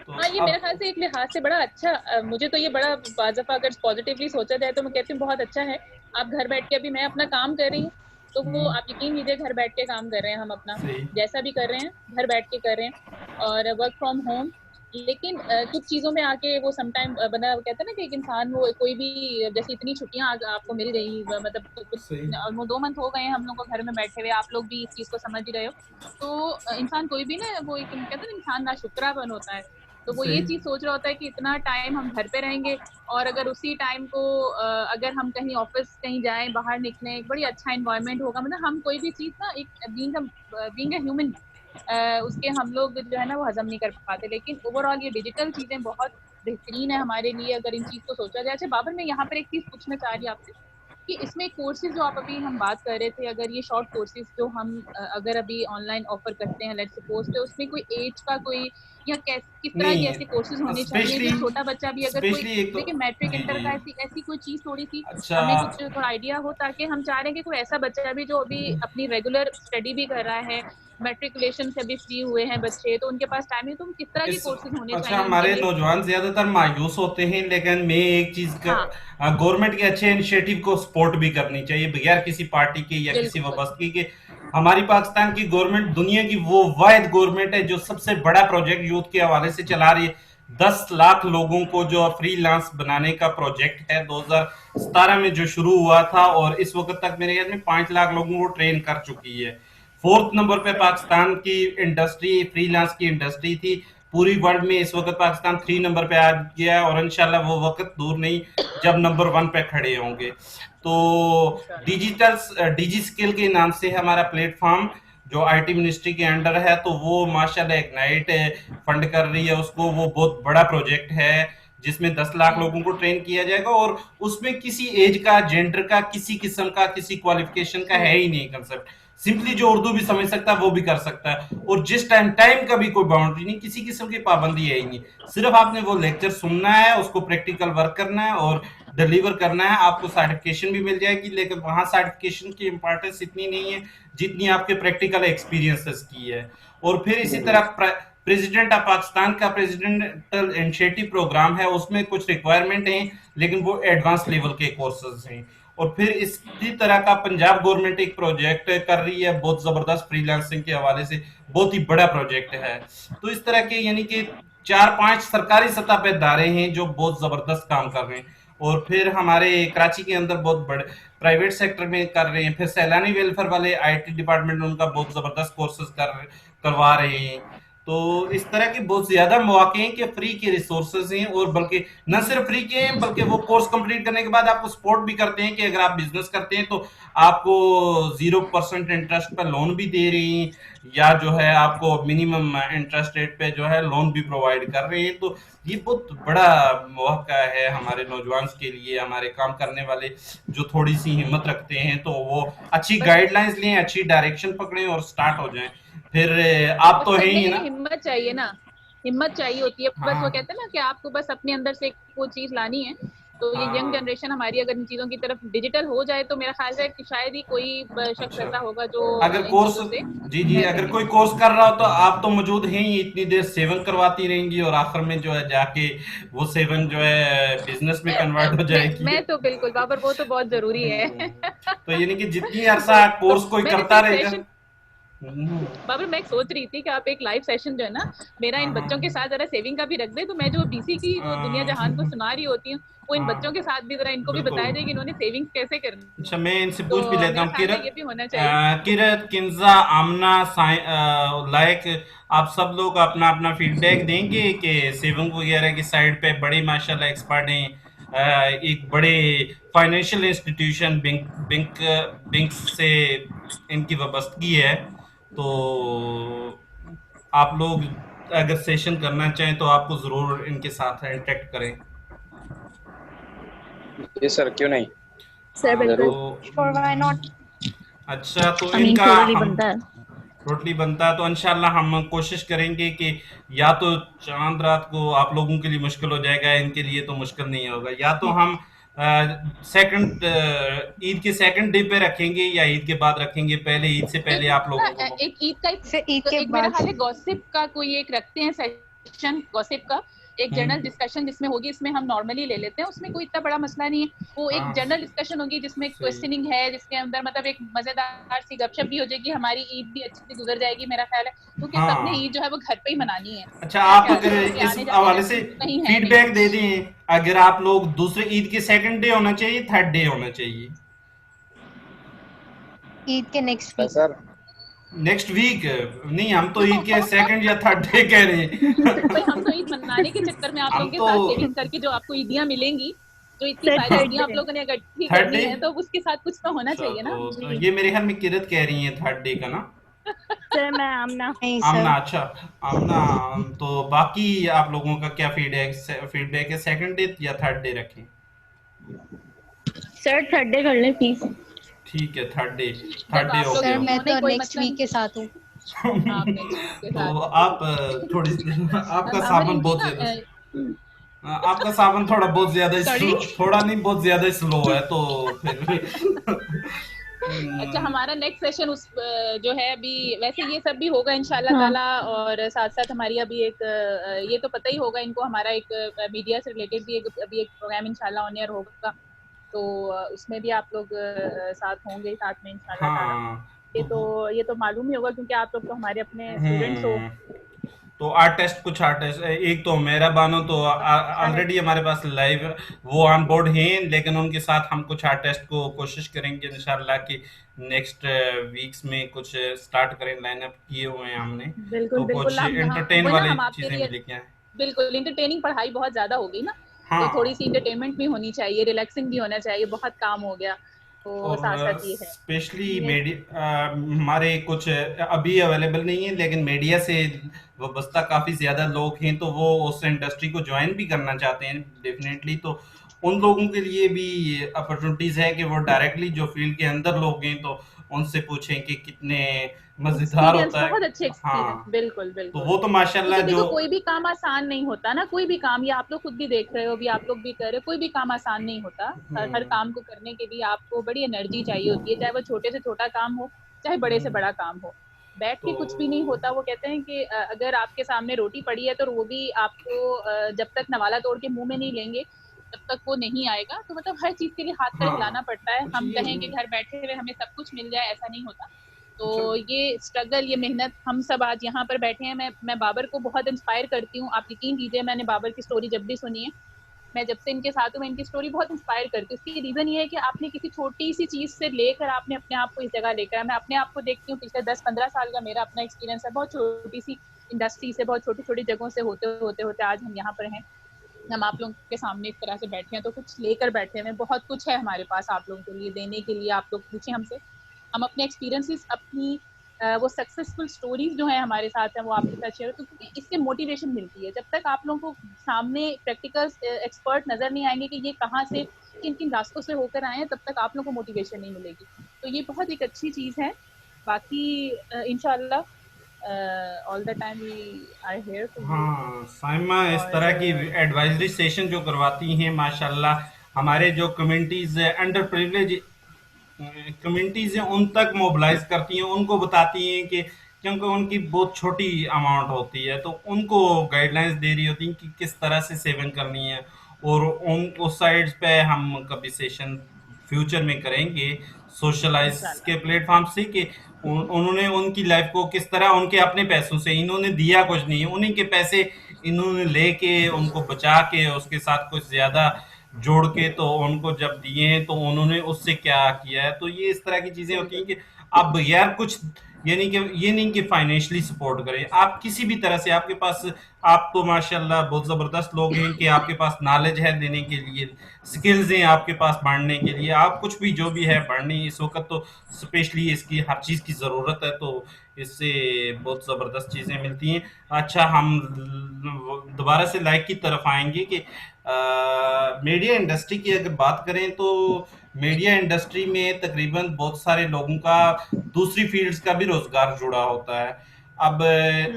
तो हाँ, ये मेरे अब ख्याल से एक लिहाज से बड़ा अच्छा मुझे तो ये बड़ा बाज़ाफ़ा अगर पॉजिटिवली सोचा जाए तो मैं कहती हूँ बहुत अच्छा है। आप घर बैठ के अभी मैं अपना काम कर रही हूँ, तो वो आप यकीन कीजिए घर बैठ के काम कर रहे हैं हम अपना, सही जैसा भी कर रहे हैं, घर बैठ के कर रहे हैं और वर्क फ्रॉम होम। लेकिन कुछ चीज़ों में आके वो समटाइम बंदा कहता है ना कि एक इंसान वो कोई भी जैसे इतनी छुट्टियाँ आपको मिल गई मतलब सही ऑलमोस्ट 2 मंथ हो गए हैं हम लोग को घर में बैठे हुए, आप लोग भी इस चीज़ को समझ ही रहे हो। तो इंसान कोई भी ना वो एक कहते हैं ना इंसान नाशुक्रापन होता है। तो वो ये सही चीज़ सोच रहा होता है कि इतना टाइम हम घर पे रहेंगे और अगर उसी टाइम को अगर हम कहीं ऑफिस कहीं जाएं बाहर निकलें एक बड़ी अच्छा एनवायरनमेंट होगा, मतलब हम कोई भी चीज़ ना एक बीइंग अ ह्यूमन उसके हम लोग जो है ना वो हजम नहीं कर पाते। लेकिन ओवरऑल ये डिजिटल चीज़ें बहुत बेहतरीन है हमारे लिए अगर इन चीज़ को सोचा जाए। अच्छा बाबर, मैं यहाँ पर एक चीज़ पूछना चाह रही हूँ आपसे कि इसमें कोर्सेज जो आप अभी हम बात कर रहे थे, अगर ये शॉर्ट कोर्सेज जो हम अगर अभी ऑनलाइन ऑफर करते हैं लेट्स सपोज, तो उसमें कोई एज का कोई या किस तरह के नहीं ऐसे कोर्सेज होने चाहिए स्पेशली जो छोटा बच्चा भी अगर कोई स्पेशली एक तो देखिए मैट्रिक जी इंटर जी का ऐसी ऐसी कोई चीज थोड़ी सी अच्छा हमें कुछ थोड़ा आइडिया हो, ताकि हम चाह रहे हैं कि कोई ऐसा बच्चा भी जो अभी अपनी रेगुलर स्टडी भी कर रहा है, मैट्रिकुलेशन से अभी फ्री हुए हैं बच्चे, तो उनके पास टाइम है, तो किस तरह के इस कोर्सेज होने अच्छा चाहिए उनके हमारे लिए? नौजवान ज्यादातर मायूस होते हैं, लेकिन मैं एक चीज का हाँ गवर्नमेंट के अच्छे इनिशिएटिव को सपोर्ट भी करनी चाहिए बगैर किसी पार्टी के या किसी बिल्कुल वाबस्तगी के। हमारी पाकिस्तान की गवर्नमेंट दुनिया की वो वाहिद गवर्नमेंट है जो सबसे बड़ा प्रोजेक्ट यूथ के हवाले से चला रही है। 10 लाख लोगों को जो फ्रीलांस बनाने का प्रोजेक्ट है 2017 में जो शुरू हुआ था और इस वक्त तक मेरे ख्याल में 5 लाख लोगों को ट्रेन कर चुकी है। फोर्थ नंबर पे पाकिस्तान की इंडस्ट्री फ्रीलांस की इंडस्ट्री थी पूरी वर्ल्ड में, इस वक्त पाकिस्तान 3 नंबर पे आ गया है और इंशाल्लाह वो वक्त दूर नहीं जब नंबर 1 पे खड़े होंगे। तो इंशाल्लाह। डिजी स्किल के नाम से हमारा प्लेटफॉर्म जो आईटी मिनिस्ट्री के अंडर है, तो वो माशाल्लाह इग्नाइट फंड कर रही है उसको, वो बहुत बड़ा प्रोजेक्ट है जिसमें 10 लाख लोगों को ट्रेन किया जाएगा और उसमें किसी एज का जेंडर का किसी किस्म का किसी क्वालिफिकेशन का है ही नहीं कंसेप्ट। सिंपली जो उर्दू भी समझ सकता है वो भी कर सकता है और जिस टाइम टाइम का भी कोई बाउंड्री नहीं, किसी किस्म की पाबंदी है ही नहीं। सिर्फ आपने वो लेक्चर सुनना है, उसको प्रैक्टिकल वर्क करना है और डिलीवर करना है, आपको सर्टिफिकेशन भी मिल जाएगी। लेकिन वहां सर्टिफिकेशन की इंपॉर्टेंस इतनी नहीं है जितनी आपके प्रैक्टिकल एक्सपीरियंसेस की है। और फिर इसी तरह प्रेसिडेंट ऑफ पाकिस्तान का प्रेसिडेंटल इनिशिएटिव प्रोग्राम है, उसमें कुछ रिक्वायरमेंट हैं लेकिन वो एडवांस लेवल के कोर्सेज हैं। और फिर इसी तरह का पंजाब गवर्नमेंट एक प्रोजेक्ट कर रही है बहुत जबरदस्त फ्रीलांसिंग के हवाले से, बहुत ही बड़ा प्रोजेक्ट है। तो इस तरह के यानी कि 4-5 सरकारी सतह पे इदारे हैं जो बहुत जबरदस्त काम कर रहे हैं और फिर हमारे कराची के अंदर बहुत बड़े प्राइवेट सेक्टर में कर रहे हैं। फिर सैलानी वेलफेयर वाले आईटी डिपार्टमेंट उनका बहुत जबरदस्त कोर्सेज करवा रहे हैं। तो इस तरह के बहुत ज्यादा मौके हैं कि फ्री के रिसोर्सेज हैं और बल्कि न सिर्फ फ्री के हैं बल्कि वो कोर्स कंप्लीट करने के बाद आपको सपोर्ट भी करते हैं कि अगर आप बिजनेस करते हैं तो आपको 0% इंटरेस्ट पर लोन भी दे रही हैं या जो है आपको मिनिमम इंटरेस्ट रेट पे जो है लोन भी प्रोवाइड कर रहे हैं। तो ये बहुत बड़ा मौका है हमारे नौजवान के लिए, हमारे काम करने वाले जो थोड़ी सी हिम्मत रखते हैं तो वो अच्छी बस गाइडलाइंस लें, अच्छी डायरेक्शन पकड़ें और स्टार्ट हो जाएं। फिर आप बस तो है करने ही के लिए ना। हिम्मत चाहिए ना, हिम्मत चाहिए होती है। बस वो हाँ कहते हैं ना कि आपको बस अपने अंदर से वो चीज लानी है तो ये यंग हाँ जनरेशन हमारी अगर इन चीजों की तरफ डिजिटल हो जाए तो मेरा ख्याल है कि शायद ही कोई शख्स अच्छा ऐसा होगा जो अगर इन कोर्स चीजों से जी जी रह अगर सके। कोई कोर्स कर रहा हो तो आप तो मौजूद हैं ही, इतनी देर सेवन करवाती रहेंगी और आखिर में जो है जाके वो सेवन जो है बिजनेस में कन्वर्ट हो जाएगी। मैं तो बिल्कुल बाबर, वो तो बहुत जरूरी है। तो यानी कि जितनी तो अरसा कोर्स कोई मैं वैसे करता एक रहेगा। सेशन, बाबर मैं सोच रही थी कि आप एक लाइव सेशन जो है ना मेरा इन हाँ बच्चों के साथ जरा सेविंग का भी रख दे, तो मैं जो बीसी की जो दुनिया जहान को सुना रही होती हूँ वो इन बच्चों के हाँ साथ भी जरा इनको भी बिल्कुल। बताया जाए कि इन्होंने सेविंग्स कैसे अच्छा करनी है। मैं इनसे तो पूछ भी लेता मेरा हूँ, ख्याल है ये भी होना चाहिए। किरत, किंजा, आमना, लाइक आप सब लोग अपना अपना फीडबैक देंगे कि सेविंग वगैरह की साइड पे बड़े माशाल्लाह एक्सपर्ट हैं। एक बड़े फाइनेंशियल इंस्टीट्यूशन बैंक से इनकी वाबस्तगी है। तो आप लोग अगर सेशन करना चाहें तो आपको ज़रूर इनके साथ इंटरेक्ट करें। जी सर, क्यों नहीं, सर हाँ तो बिल्कुल। Sure, why not? अच्छा तो I mean, इनका totally हम बनता है। टोटली बनता है तो इंशाल्लाह हम कोशिश करेंगे कि या तो चांद रात को आप लोगों के लिए मुश्किल हो जाएगा, इनके लिए तो मुश्किल नहीं होगा, या तो हम सेकंड ईद के सेकंड डे पे रखेंगे या ईद के बाद रखेंगे, पहले ईद से एक पहले आप ना लोगों को एक ईद का फिर ईद के एक मेरा बाद। ख्याल है गॉसिप का कोई एक रखते हैं सेशन, गॉसिप का एक जनरल हम्म, डिस्कशन जिसमें होगी, इसमें हम नॉर्मली ले लेते हैं, उसमें कोई इतना बड़ा मसला नहीं है। वो एक हाँ जनरल डिस्कशन होगी जिसमें सही। क्वेश्चनिंग है, जिसके अंदर मतलब एक मजेदार सी गपशप भी हो जाएगी, हमारी ईद भी अच्छी से गुजर जाएगी मेरा ख्याल है, क्योंकि सबने हाँ ईद जो है वो घर पे ही मनानी है। अच्छा क्या आप ख्याल है, अगर क्योंकि इस आने जाने का हवाले से कहीं है नहीं। फीडबैक दे दें, अगर आप लोग दूसरे ईद के सेकंड डे होना चाहिए, थर्ड डे होना चाहिए, ईद के next week. Sir. Next week नहीं, हम तो ईद के तो सेकंड या थर्ड डे कह रहे भाई हम तो हैं। ईद मनाने के चक्कर में आप हम लोगों के तो साथ सेविंग करके जो आपको ईदियां मिलेंगी, जो इतनी सर सारी हाँ थर्ड ईदियां आप डे। लोगों ने इकट्ठी थर्ड करनी डे। है तो उसके साथ कुछ तो होना अच्छा चाहिए ना तो जी ये मेरे ख्याल में किरत कह रही है थर्ड डे का ना। सर, मैं आमना। नहीं आमना सर। अच्छा। आमना तो बाकी आप लोगों का क्या फीडबैक है, सेकंड डे या थर्ड डे रखें? सर थर्ड डे कर लें प्लीज। ठीक है थर्ड डे। जब थर्ड डे आप लोग ओके सर मैं हो, नहीं तो कोई नेक्स्ट मसला वीक नहीं। के साथ हूँ। आप नेक्स्ट वीक के तो साथ आप थोड़ी आपका बाबर सामान इनकी बहुत ना ज्यादा आपका सामान थोड़ा बहुत ज्यादा सॉरी। थोड़ा नहीं बहुत ज्यादा स्लो है तो फिर अच्छा हम्म, हमारा नेक्स्ट सेशन उस जो है अभी वैसे ये सब भी होगा इंशाल्लाह हाँ ताला, और साथ साथ हमारी अभी एक ये तो पता ही होगा इनको, हमारा एक मीडिया से रिलेटेड भी एक अभी एक प्रोग्राम इंशाल्लाह ऑन एयर होगा, तो उसमें भी आप लोग साथ होंगे साथ में इंशाल्लाह ताला। हाँ तो ये तो मालूम ही होगा क्योंकि आप लोग तो हमारे अपने स्टूडेंट्स हो। हम्म तो आर्टिस्ट कुछ आर्टिस्ट एक तो मेरा बानो तो अच्छा है। ऑलरेडी हमारे पास लाइव वो ऑन बोर्ड हैं, लेकिन उनके साथ हम कुछ आर्टिस्ट को कोशिश करेंगे इंशाल्लाह कि नेक्स्ट वीक्स में कुछ स्टार्ट करें, लाइनअप किए हुए हैं हमने, बिल्कुल तो बिल्कुल कुछ हम एंटरटेन वो ना वाली हम आपके चीजें भी लिए लेके आए। बिल्कुल इंटरटेनिंग पढ़ाई बहुत ज्यादा हो गई ना, तो थोड़ी हाँ सी इंटरटेनमेंट भी होनी चाहिए, रिलैक्सिंग भी होना चाहिए, बहुत काम हो गया, तो साथ और साथ ये है। स्पेशली ये मीडिया हमारे कुछ अभी अवेलेबल नहीं है, लेकिन मीडिया से वाबस्ता काफ़ी ज़्यादा लोग हैं, तो वो उस इंडस्ट्री को ज्वाइन भी करना चाहते हैं डेफिनेटली, तो उन लोगों के लिए भी अपॉर्चुनिटीज़ है कि वो डायरेक्टली जो फील्ड के अंदर लोग हैं तो उनसे पूछें कि कितने मज़ेदार एक्सपीरियंस होता है। बहुत अच्छे एक्सपीरियंस, हाँ बिल्कुल तो बिल्कुल। वो तो माशाल्लाह क्योंकि जो देखो कोई भी काम आसान नहीं होता ना, कोई भी काम, ये आप लोग खुद भी देख रहे हो, भी आप लोग भी कर रहे हो, कोई भी काम आसान नहीं होता। हर हम्म, काम को करने के लिए आपको बड़ी एनर्जी चाहिए होती है, चाहे वो छोटे से छोटा काम हो, चाहे बड़े से हम्म, बड़ा काम हो। बैठ तो के कुछ भी नहीं होता, वो कहते हैं कि अगर आपके सामने रोटी पड़ी है तो वो भी आपको जब तक नवाला तोड़ के मुंह में नहीं लेंगे तब तक वो नहीं आएगा, तो मतलब हर चीज के लिए हाथ पैर हिलाना हाँ पड़ता है। अच्छा हम ये कहें कि घर बैठे हुए हमें सब कुछ मिल जाए, ऐसा नहीं होता। तो अच्छा ये स्ट्रगल, ये मेहनत, हम सब आज यहाँ पर बैठे हैं। मैं बाबर को बहुत इंस्पायर करती हूँ, आप यकीन कीजिए, मैंने बाबर की स्टोरी जब भी सुनी है, मैं जब से इनके साथ हूँ, मैं इनकी स्टोरी बहुत इंस्पायर करती हूँ। उसकी रीजन ये है कि आपने किसी छोटी सी चीज से लेकर आपने अपने आप को इस जगह लेकर, मैं अपने आप को देखती हूँ, पिछले 10-15 साल का मेरा अपना एक्सपीरियंस है, बहुत छोटी सी इंडस्ट्री से, बहुत छोटी छोटी जगहों से होते होते होते आज हम यहाँ पर हैं। हम आप लोगों के सामने इस तरह से बैठे हैं तो कुछ लेकर बैठे हैं, बहुत कुछ है हमारे पास आप लोगों के लिए देने के लिए। आप लोग पूछे हमसे, हम अपने एक्सपीरियंसेस, अपनी वो सक्सेसफुल स्टोरीज जो है हमारे साथ हैं वो आपके साथ शेयर, तो क्योंकि इससे मोटिवेशन मिलती है। जब तक आप लोगों को सामने प्रैक्टिकल एक्सपर्ट नजर नहीं आएंगे कि ये कहाँ से किन किन रास्तों से होकर आए हैं, तब तक आप लोगों को मोटिवेशन नहीं मिलेगी। तो ये बहुत एक अच्छी चीज है। बाकी इंशाल्लाह all the time we are here for you. हाँ साइमा इस और तरह की एडवाइजरी सेशन जो करवाती हैं माशाल्लाह, हमारे जो कम्युनिटीज़ अंडर प्रिविलेज कम्युनिटीज हैं उन तक मोबिलाइज करती हैं, उनको बताती हैं कि क्योंकि उनकी बहुत छोटी अमाउंट होती है तो उनको गाइडलाइंस दे रही होती हैं कि किस तरह से सेविंग करनी है। और उन उस साइड्स पे हम कभी सेशन फ्यूचर में करेंगे सोशलाइज इंशाल्लाह। के प्लेटफॉर्म से कि उन्होंने उनकी लाइफ को किस तरह उनके अपने पैसों से, इन्होंने दिया कुछ नहीं, उन्हीं के पैसे इन्होंने लेके उनको बचा के उसके साथ कुछ ज़्यादा जोड़ के तो उनको जब दिए हैं तो उन्होंने उससे क्या किया है। तो ये इस तरह की चीज़ें होती हैं कि आप यार कुछ ये नहीं कि फाइनेंशियली सपोर्ट करें, आप किसी भी तरह से आपके पास, आप तो माशाल्लाह बहुत ज़बरदस्त लोग हैं कि आपके पास नॉलेज है देने के लिए, स्किल्स हैं आपके पास बढ़ने के लिए, आप कुछ भी जो भी है बढ़नी इस वक्त तो स्पेशली इसकी हर चीज़ की ज़रूरत है, तो इससे बहुत ज़बरदस्त चीज़ें मिलती हैं। अच्छा, हम दोबारा से लाइक की तरफ आएंगे कि मीडिया इंडस्ट्री की अगर बात करें तो मीडिया इंडस्ट्री में तकरीबन बहुत सारे लोगों का दूसरी फील्ड्स का भी रोजगार जुड़ा होता है। अब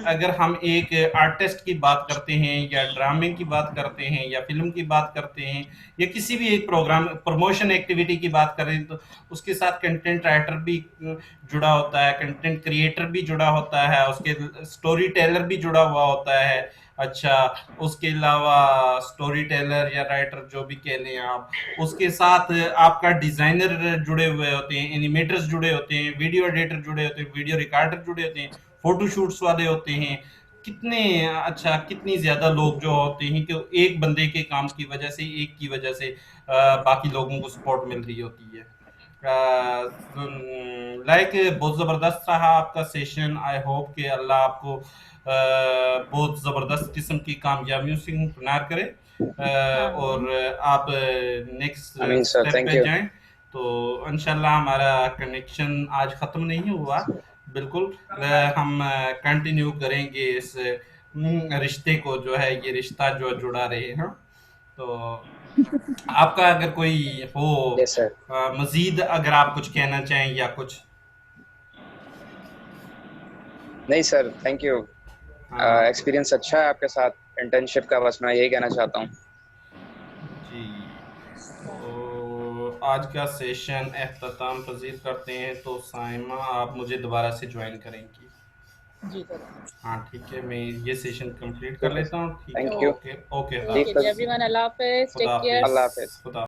अगर हम एक आर्टिस्ट की बात करते हैं या ड्रामे की बात करते हैं या फिल्म की बात करते हैं या किसी भी एक प्रोग्राम प्रमोशन एक्टिविटी की बात करें तो उसके साथ कंटेंट राइटर भी जुड़ा होता है, कंटेंट क्रिएटर भी जुड़ा होता है, उसके स्टोरी टेलर भी जुड़ा हुआ होता है। अच्छा, उसके अलावा स्टोरी टेलर या राइटर जो भी कह लें आप, उसके साथ आपका डिज़ाइनर जुड़े हुए होते हैं, एनिमेटर्स जुड़े होते हैं, वीडियो एडिटर जुड़े होते हैं, वीडियो रिकॉर्डर जुड़े होते हैं, फोटो शूट्स वाले होते हैं। कितने अच्छा कितनी ज़्यादा लोग जो होते हैं कि एक बंदे के काम की वजह से, एक की वजह से बाकी लोगों को सपोर्ट मिल रही होती है। लाइक बहुत ज़बरदस्त रहा आपका सेशन। आई होप कि अल्लाह आपको बहुत ज़बरदस्त किस्म की कामयाबियों से हुनर करे और आप नेक्स्ट आमीन सर, स्टेप थैंक पे यू। जाएं। तो इंशाल्लाह हमारा कनेक्शन आज ख़त्म नहीं हुआ, बिल्कुल हम कंटिन्यू करेंगे इस रिश्ते को, जो है ये रिश्ता जो जुड़ा रहे हैं। तो आपका अगर कोई हो यस सर। मजीद अगर आप कुछ कहना चाहें या कुछ। नहीं सर, थैंक यू। एक्सपीरियंस अच्छा है आपके साथ इंटर्नशिप का, बस मैं यही कहना चाहता हूँ। जी, तो आज का सेशन एख्ताम पजीर करते हैं। तो साइमा आप मुझे दोबारा से ज्वाइन करेंगी? जी सर। हाँ ठीक है, मैं ये सेशन कंप्लीट कर लेता हूँ। ठीक है, thank you. Okay okay, okay जी एवरीवन, अल्लाह हाफिज़, टेक खुदा केयर। अल्लाह हाफिज़, हाफिज़। खुदा